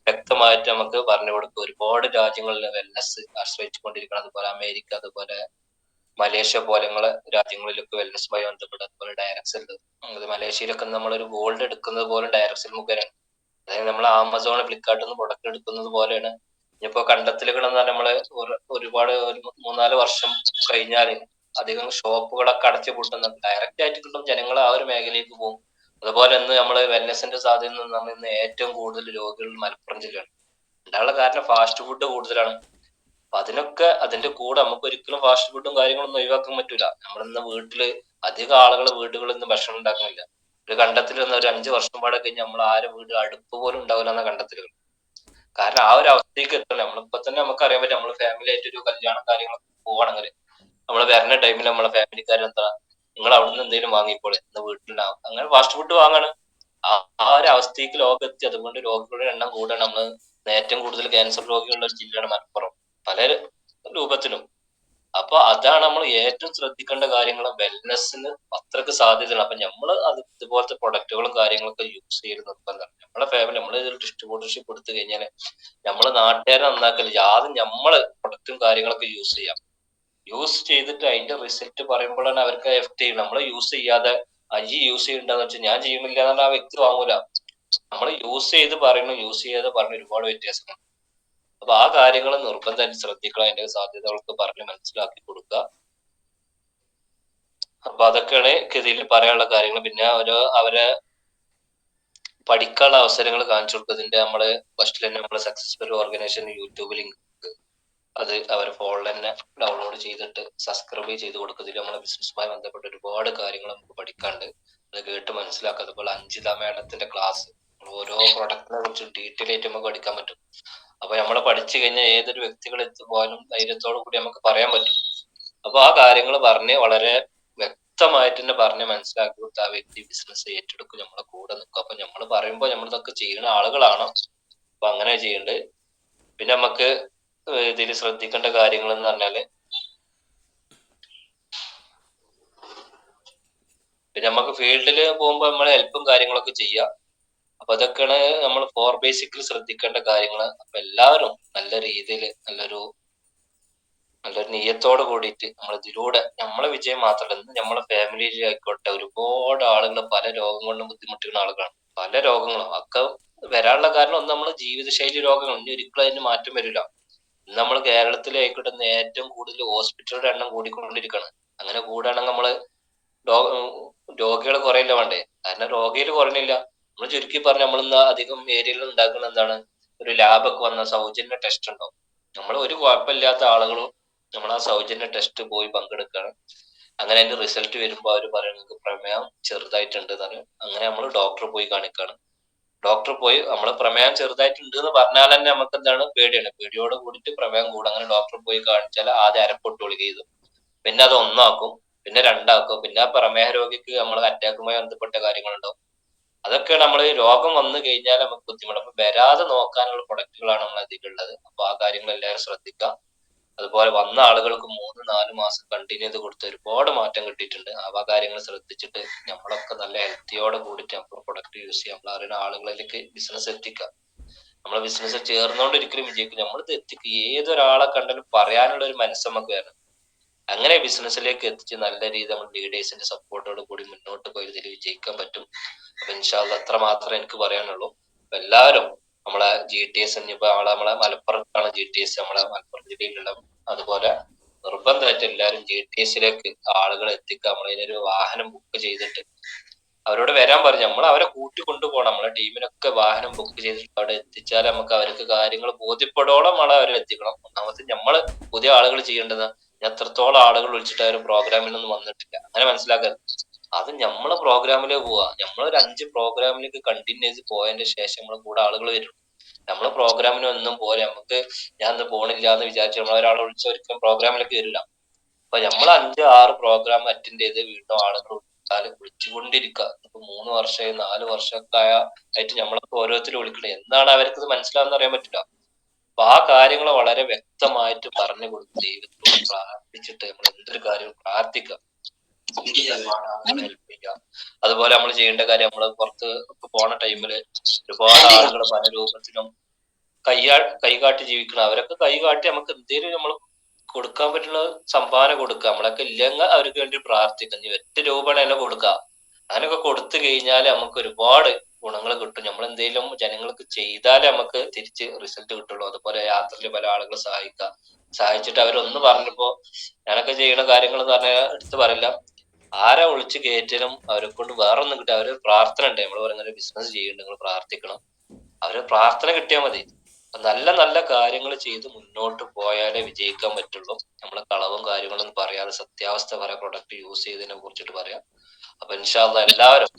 വ്യക്തമായിട്ട് നമുക്ക് പറഞ്ഞു കൊടുക്കുക. ഒരുപാട് രാജ്യങ്ങളിൽ വെൽനെസ് ആശ്രയിച്ചുകൊണ്ടിരിക്കണം. അതുപോലെ അമേരിക്ക, അതുപോലെ മലേഷ്യ പോലുള്ള രാജ്യങ്ങളിലൊക്കെ വെൽനെസ്സുമായി ബന്ധപ്പെട്ട്, അതുപോലെ ഡയറക്ട് സെൽ, മലേഷ്യയിലൊക്കെ നമ്മളൊരു ഗോൾഡ് എടുക്കുന്നത് പോലെ ഡയറക്ട് സെൽ മുഖേനയാണ്. അതായത് നമ്മൾ ആമസോൺ, ഫ്ലിപ്കാർട്ടിൽ നിന്ന് പ്രൊഡക്റ്റ് എടുക്കുന്നത് പോലെയാണ്. ഇനിയിപ്പോ കണ്ടെത്തലുകളെന്ന് പറഞ്ഞാൽ നമ്മള് ഒരുപാട് 3-4 വർഷം കഴിഞ്ഞാൽ അധികം ഷോപ്പുകളൊക്കെ അടച്ചു പൂട്ടുന്നുണ്ട്. ഡയറക്റ്റ് ആയിട്ട് കിട്ടും, ജനങ്ങൾ ആ ഒരു മേഖലയിലേക്ക് പോകും. അതുപോലെ ഇന്ന് നമ്മള് വെൽനെസിന്റെ സാധ്യത നമ്മൾ ഇന്ന് ഏറ്റവും കൂടുതൽ രോഗികൾ മലപ്പുറം ജില്ലയാണ്. ഉണ്ടാനുള്ള കാരണം ഫാസ്റ്റ് ഫുഡ് കൂടുതലാണ്. അപ്പൊ അതിന്റെ കൂടെ നമുക്ക് ഒരിക്കലും ഫാസ്റ്റ് ഫുഡും കാര്യങ്ങളൊന്നും ഒഴിവാക്കാൻ പറ്റൂല. നമ്മളിന്ന് വീട്ടില് അധികം ആളുകൾ വീടുകളിൽ നിന്ന് ഭക്ഷണം ഉണ്ടാക്കുന്നില്ല. ഒരു കണ്ടെത്തൽ വന്ന ഒരു 5 വർഷം പാടെ കഴിഞ്ഞ് നമ്മൾ ആരും വീട് അടുപ്പ് പോലും ഉണ്ടാവില്ല എന്ന കണ്ടെത്തലുകൾ. കാരണം ആ ഒരു അവസ്ഥയ്ക്ക് എത്തണം. നമ്മളിപ്പോ തന്നെ നമുക്ക് അറിയാൻ പറ്റും, നമ്മള് ഫാമിലി ആയിട്ട് ഒരു കല്യാണം കാര്യങ്ങളൊക്കെ പോവാണെങ്കിൽ നമ്മള് വരുന്ന ടൈമിൽ നമ്മളെ ഫാമിലിക്കാരെന്താ, നിങ്ങൾ അവിടുന്ന് എന്തെങ്കിലും വാങ്ങിക്കോളെ, ഇന്ന് വീട്ടിലുണ്ടാവും, അങ്ങനെ ഫാസ്റ്റ് ഫുഡ് വാങ്ങാണ്. ആ ഒരു അവസ്ഥയ്ക്ക് ലോകം എത്തി. അതുകൊണ്ട് രോഗികളുടെ എണ്ണം കൂടാണ്. നമ്മള് ഏറ്റവും കൂടുതൽ ക്യാൻസർ രോഗികളുള്ള ഒരു ജില്ലയാണ് മലപ്പുറം, പല രൂപത്തിലും. അപ്പൊ അതാണ് നമ്മൾ ഏറ്റവും ശ്രദ്ധിക്കേണ്ട കാര്യങ്ങൾ. വെൽനെസ്സിന് അത്രക്ക് സാധ്യതയാണ്. അപ്പൊ നമ്മള് ഇതുപോലത്തെ പ്രൊഡക്റ്റുകളും കാര്യങ്ങളൊക്കെ യൂസ് ചെയ്ത് നിർബന്ധമാണ്. നമ്മളെ ഫാമിലി, നമ്മള് ഡിസ്ട്രിബ്യൂട്ടർഷിപ്പ് കൊടുത്തു കഴിഞ്ഞാൽ നമ്മള് നാട്ടുകാരെ നന്നാക്കല്, ആദ്യം നമ്മള് പ്രൊഡക്റ്റും കാര്യങ്ങളൊക്കെ യൂസ് ചെയ്യാം. യൂസ് ചെയ്തിട്ട് അതിന്റെ റിസൾട്ട് പറയുമ്പോഴാണ് അവർക്ക് എഫക്ട് ചെയ്യും. നമ്മൾ യൂസ് ചെയ്യാതെ ഈ യൂസ് ചെയ്യണ്ടെന്ന് വെച്ചാൽ ഞാൻ ചെയ്യുന്നില്ല എന്നാൽ ആ വ്യക്തി വാങ്ങൂല. നമ്മൾ യൂസ് ചെയ്ത് പറയുന്നു, യൂസ് ചെയ്യാതെ പറഞ്ഞു ഒരുപാട് വ്യത്യാസമാണ്. അപ്പൊ ആ കാര്യങ്ങൾ നിർബന്ധമായിട്ട് ശ്രദ്ധിക്കണം. അതിന്റെ സാധ്യതകൾക്ക് പറഞ്ഞ് മനസ്സിലാക്കി കൊടുക്കുക. അപ്പൊ അതൊക്കെയാണ് ഇതിൽ പറയാനുള്ള കാര്യങ്ങൾ. പിന്നെ അവരെ പഠിക്കാനുള്ള അവസരങ്ങൾ കാണിച്ചു കൊടുക്കുക. ഇതിന്റെ നമ്മള് ഫസ്റ്റിൽ തന്നെ നമ്മള് സക്സസ്ഫുൾ ഓർഗനൈസേഷൻ യൂട്യൂബ് ലിങ്ക്, അത് അവർ ഫോണിൽ തന്നെ ഡൗൺലോഡ് ചെയ്തിട്ട് സബ്സ്ക്രൈബ് ചെയ്ത് കൊടുക്കുന്നതിൽ നമ്മളെ ബിസിനസ്സുമായി ബന്ധപ്പെട്ട ഒരുപാട് കാര്യങ്ങൾ നമുക്ക് പഠിക്കാണ്ട്. അത് കേട്ട് മനസ്സിലാക്കുക. അതുപോലെ അഞ്ജിത മേഡത്തിന്റെ ക്ലാസ്, ഓരോ പ്രൊഡക്റ്റിനെ കുറിച്ച് ഡീറ്റെയിൽ ആയിട്ട് നമുക്ക് പഠിക്കാൻ പറ്റും. അപ്പൊ നമ്മൾ പഠിച്ചു കഴിഞ്ഞാൽ ഏതൊരു വ്യക്തികൾ എത്തുപോലും ധൈര്യത്തോടു കൂടി നമുക്ക് പറയാൻ പറ്റും. അപ്പൊ ആ കാര്യങ്ങൾ പറഞ്ഞ് വളരെ വ്യക്തമായിട്ട് തന്നെ പറഞ്ഞ് മനസ്സിലാക്കി കൊടുത്ത് ആ വ്യക്തി ബിസിനസ് ഏറ്റെടുക്കും, നമ്മളെ കൂടെ നിൽക്കും. അപ്പൊ നമ്മൾ പറയുമ്പോൾ നമ്മളിതൊക്കെ ചെയ്യുന്ന ആളുകളാണ്. അപ്പൊ അങ്ങനെ ചെയ്യേണ്ടത്. പിന്നെ നമുക്ക് ഇതിൽ ശ്രദ്ധിക്കേണ്ട കാര്യങ്ങൾ എന്ന് പറഞ്ഞാല്, പിന്നെ നമുക്ക് ഫീൽഡിൽ പോകുമ്പോൾ നമ്മളെ ഹെൽപ്പും കാര്യങ്ങളൊക്കെ ചെയ്യാം. അപ്പൊ അതൊക്കെയാണ് നമ്മൾ ബേസിക്കലി ശ്രദ്ധിക്കേണ്ട കാര്യങ്ങൾ. അപ്പൊ എല്ലാവരും നല്ല രീതിയിൽ നല്ലൊരു നീയത്തോട് കൂടിയിട്ട് നമ്മൾ ഇതിലൂടെ നമ്മളെ വിജയം മാത്രമല്ല, നമ്മളെ ഫാമിലിയിൽ ആയിക്കോട്ടെ, ഒരുപാട് ആളുകൾ പല രോഗം കൊണ്ടും ബുദ്ധിമുട്ടുന്ന ആളുകളാണ്. പല രോഗങ്ങളും ഒക്കെ വരാനുള്ള കാരണം ഒന്ന് നമ്മള് ജീവിതശൈലി രോഗങ്ങൾ, ഇനി ഒരിക്കലും അതിന് മാറ്റം വരില്ല. നമ്മൾ കേരളത്തിലായിക്കോട്ടെ ഏറ്റവും കൂടുതൽ ഹോസ്പിറ്റലുകളുടെ എണ്ണം കൂടിക്കൊണ്ടിരിക്കുകയാണ്. അങ്ങനെ കൂടുകയാണെങ്കിൽ നമ്മള് രോഗികൾ കുറയില്ല വേണ്ടേ? കാരണം രോഗികൾ കുറയണില്ല. നമ്മൾ ചുരുക്കി പറഞ്ഞ നമ്മളിന്ന് അധികം ഏരിയയിൽ ഉണ്ടാക്കുന്ന എന്താണ്, ഒരു ലാബൊക്കെ വന്ന സൗജന്യ ടെസ്റ്റ് ഉണ്ടാവും. നമ്മൾ ഒരു കുഴപ്പമില്ലാത്ത ആളുകളും നമ്മൾ ആ സൗജന്യ ടെസ്റ്റ് പോയി പങ്കെടുക്കുകയാണ്. അങ്ങനെ അതിന്റെ റിസൾട്ട് വരുമ്പോൾ അവർ പറയുന്നത് പ്രമേയം ചെറുതായിട്ടുണ്ട് എന്നാണ്. അങ്ങനെ നമ്മൾ ഡോക്ടറെ പോയി കാണിക്കുകയാണ്. ഡോക്ടർ പോയി നമ്മള് പ്രമേയം ചെറുതായിട്ടുണ്ട് എന്ന് പറഞ്ഞാൽ തന്നെ നമുക്ക് എന്താണ്, പേടിയാണ്. പേടിയോട് കൂടിയിട്ട് പ്രമേയം കൂടും. അങ്ങനെ ഡോക്ടറെ പോയി കാണിച്ചാൽ ആദ്യം അരപ്പൊട്ട് ഗുളിക ചെയ്തു, പിന്നെ അത് ഒന്നാക്കും, പിന്നെ രണ്ടാക്കും, പിന്നെ ആ പ്രമേഹ രോഗിക്ക് നമ്മൾ അറ്റാക്കുമായി ബന്ധപ്പെട്ട കാര്യങ്ങളുണ്ടാവും. അതൊക്കെ നമ്മൾ രോഗം വന്നു കഴിഞ്ഞാൽ നമുക്ക് ബുദ്ധിമുട്ട്. അപ്പൊ വരാതെ നോക്കാനുള്ള പ്രൊഡക്റ്റുകളാണ് നമ്മൾ അധികം ഉള്ളത്. അപ്പൊ ആ കാര്യങ്ങൾ എല്ലാവരും ശ്രദ്ധിക്കാം. അതുപോലെ വന്ന ആളുകൾക്ക് 3-4 മാസം കണ്ടിന്യൂ ചെയ്ത് കൊടുത്ത് ഒരുപാട് മാറ്റം കിട്ടിയിട്ടുണ്ട്. ആ കാര്യങ്ങൾ ശ്രദ്ധിച്ചിട്ട് നമ്മളൊക്കെ നല്ല ഹെൽത്തിയോടെ കൂടിയിട്ട് നമ്മൾ പ്രൊഡക്റ്റ് യൂസ് ചെയ്യാം. നമ്മൾ അറിയുന്ന ആളുകളിലേക്ക് ബിസിനസ് എത്തിക്കുക. നമ്മളെ ബിസിനസ് ചേർന്നുകൊണ്ട് ഒരിക്കലും വിജയിക്കും. നമ്മളിത് എത്തിക്കുക. ഏതൊരാളെ കണ്ടാലും പറയാനുള്ള ഒരു മനസ്സ് നമുക്ക് വേണം. അങ്ങനെ ബിസിനസ്സിലേക്ക് എത്തിച്ച് നല്ല രീതിയിൽ നമ്മൾ ലീഡേഴ്സിന്റെ സപ്പോർട്ടോട് കൂടി മുന്നോട്ട് പോയി ഇതിൽ വിജയിക്കാൻ പറ്റും. അപ്പൊ ഇൻഷാല്ല അത്ര മാത്രമേ എനിക്ക് പറയാനുള്ളൂ. അപ്പൊ എല്ലാവരും നമ്മളെ GTS, ഇനിയിപ്പോ നമ്മളെ മലപ്പുറത്താണ് GTS, നമ്മളെ മലപ്പുറം ജില്ലയിലുള്ള. അതുപോലെ നിർബന്ധമായിട്ട് എല്ലാവരും GTSിലേക്ക് ആളുകളെ എത്തിക്കുക. നമ്മളതിനൊരു വാഹനം ബുക്ക് ചെയ്തിട്ട് അവരോട് വരാൻ പറഞ്ഞു. നമ്മൾ അവരെ കൂട്ടി കൊണ്ടുപോകണം. നമ്മളെ ടീമിനൊക്കെ വാഹനം ബുക്ക് ചെയ്തിട്ട് അവിടെ എത്തിച്ചാൽ നമുക്ക് അവർക്ക് കാര്യങ്ങൾ ബോധ്യപ്പെടോളം അവരെ എത്തിക്കണം. ഒന്നാമത്തെ നമ്മള് പുതിയ ആളുകൾ ചെയ്യേണ്ടത്, എത്രത്തോളം ആളുകൾ വിളിച്ചിട്ട് അവർ പ്രോഗ്രാമിലൊന്നും വന്നിട്ടില്ല, അങ്ങനെ മനസ്സിലാക്കരുത്. അത് നമ്മളെ പ്രോഗ്രാമില് പോവാ. നമ്മളൊരു 5 പ്രോഗ്രാമിലേക്ക് കണ്ടിന്യൂസ് പോയതിന്റെ ശേഷം നമ്മളെ കൂടെ ആളുകൾ വരും. നമ്മളെ പ്രോഗ്രാമിന് ഒന്നും പോലെ നമുക്ക് ഞാൻ ഇന്ന് പോണില്ല എന്ന് വിചാരിച്ച് നമ്മളൊരാളെ വിളിച്ച ഒരിക്കലും പ്രോഗ്രാമിലേക്ക് വരില്ല. അപ്പൊ നമ്മൾ 5-6 പ്രോഗ്രാം അറ്റൻഡ് ചെയ്ത് വീണ്ടും ആളുകൾ വിളിച്ചുകൊണ്ടിരിക്കുക. ഇപ്പൊ 3 വർഷമായി 4 വർഷമൊക്കെ ആയിട്ട് നമ്മളൊക്കെ ഓരോരുത്തരും വിളിക്കണേ. എന്താണ് അവർക്ക് ഇത് മനസ്സിലാവുന്ന അറിയാൻ പറ്റില്ല. അപ്പൊ ആ കാര്യങ്ങൾ വളരെ വ്യക്തമായിട്ട് പറഞ്ഞു കൊടുത്ത് ദൈവത്തോട് പ്രാർത്ഥിച്ചിട്ട് നമ്മൾ എന്തൊരു കാര്യം പ്രാർത്ഥിക്കുക, ഹെൽപ്പ് ചെയ്യുക. അതുപോലെ നമ്മൾ ചെയ്യേണ്ട കാര്യം, നമ്മൾ പുറത്ത് പോണ ടൈമില് ഒരുപാട് ആളുകൾ പല രൂപത്തിലും കൈകാട്ടി ജീവിക്കണം. അവരൊക്കെ കൈകാട്ടി നമുക്ക് എന്തെങ്കിലും നമ്മൾ കൊടുക്കാൻ പറ്റുന്ന സംഭാവന കൊടുക്കുക. നമ്മളൊക്കെ ഇല്ലെങ്കിൽ അവർക്ക് വേണ്ടി പ്രാർത്ഥിക്കുക. ഇനി 8 രൂപയാണ് കൊടുക്കുക. അങ്ങനെയൊക്കെ കൊടുത്തു കഴിഞ്ഞാൽ നമുക്ക് ഒരുപാട് ഗുണങ്ങൾ കിട്ടും. നമ്മൾ എന്തെങ്കിലും ജനങ്ങൾക്ക് ചെയ്താലേ നമുക്ക് തിരിച്ച് റിസൾട്ട് കിട്ടുള്ളൂ. അതുപോലെ യാത്രയിൽ പല ആളുകളെ സഹായിച്ചിട്ട് അവരൊന്ന് പറഞ്ഞപ്പോ ഞാനൊക്കെ ചെയ്യുന്ന കാര്യങ്ങൾ എന്ന് പറഞ്ഞാൽ എടുത്ത് പറയില്ല. ആരെ വിളിച്ച് കയറ്റലും അവരെ കൊണ്ട് വേറെ ഒന്നും കിട്ടുക. അവര് പ്രാർത്ഥന ഉണ്ട്. നമ്മൾ പറയുന്ന ബിസിനസ് ചെയ്യുന്നുണ്ട്, നിങ്ങൾ പ്രാർത്ഥിക്കണം. അവര് പ്രാർത്ഥന കിട്ടിയാൽ മതി. നല്ല നല്ല കാര്യങ്ങൾ ചെയ്ത് മുന്നോട്ട് പോയാലേ വിജയിക്കാൻ പറ്റുള്ളൂ. നമ്മള് കളവും കാര്യങ്ങളൊന്നും പറയാതെ സത്യാവസ്ഥ പറയാം, പ്രൊഡക്റ്റ് യൂസ് ചെയ്തതിനെ കുറിച്ചിട്ട് പറയാം. അപ്പൊ ഇൻഷാ അല്ലാഹ് എല്ലാവരും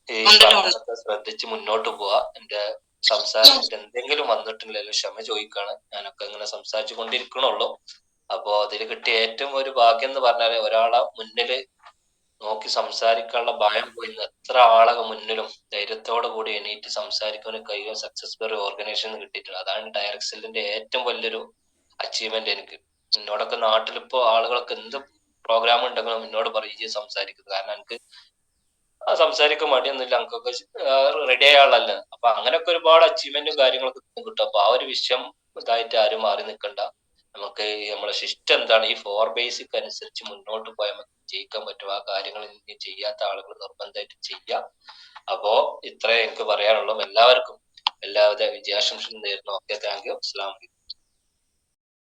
ഈ പറഞ്ഞതൊക്കെ ശ്രദ്ധിച്ച് മുന്നോട്ട് പോവാ. എന്റെ സംസാരത്തിൽ എന്തെങ്കിലും വന്നിട്ടില്ലല്ലോ ക്ഷമ ചോദിക്കാണ്. ഞാനൊക്കെ ഇങ്ങനെ സംസാരിച്ചു കൊണ്ടിരിക്കണുള്ളൂ. അപ്പോ അതിൽ കിട്ടിയ ഏറ്റവും ഒരു ഭാഗ്യം എന്ന് പറഞ്ഞാല് ഒരാളെ മുന്നില് നോക്കി സംസാരിക്കാനുള്ള ഭയം പോയി എത്ര ആളെ മുന്നിലും ധൈര്യത്തോടു കൂടി എണീറ്റ് സംസാരിക്കാനും കഴിയുക സക്സസ് ബെറി ഓർഗനൈസേഷൻ കിട്ടിയിട്ടുണ്ട്. അതാണ് ഡയറക്സലിന്റെ ഏറ്റവും വലിയൊരു അച്ചീവ്മെന്റ്. എനിക്ക് എന്നോടൊക്കെ നാട്ടിലിപ്പോ ആളുകളൊക്കെ എന്ത് പ്രോഗ്രാം ഉണ്ടെങ്കിലും എന്നോട് പറയും സംസാരിക്കുന്നത്. കാരണം എനിക്ക് സംസാരിക്കാൻ മടിയൊന്നുമില്ല, എനിക്കൊക്കെ റെഡി ആയ ആളല്ല. അപ്പൊ അങ്ങനെയൊക്കെ ഒരുപാട് അച്ചീവ്മെന്റും കാര്യങ്ങളൊക്കെ കിട്ടും. അപ്പൊ ആ ഒരു വിഷയം ഇതായിട്ട് ആരും മാറി നിൽക്കണ്ട. നമുക്ക് നമ്മളെ ശിഷ്ടം എന്താണ്, ഈ 4 ബേസിക് അനുസരിച്ച് മുന്നോട്ട് പോയാൽ നമുക്ക് ജയിക്കാൻ പറ്റും. ആ കാര്യങ്ങൾ ഇനി ചെയ്യാത്ത ആളുകൾ നിർബന്ധമായിട്ട് ചെയ്യാം. അപ്പോ ഇത്രേ എനിക്ക് പറയാനുള്ളൂ. എല്ലാവർക്കും എല്ലാവിധ വിജയാശംസകളും നേരുന്നു. Okay, thank you. അസ്സലാമു അലൈക്കും.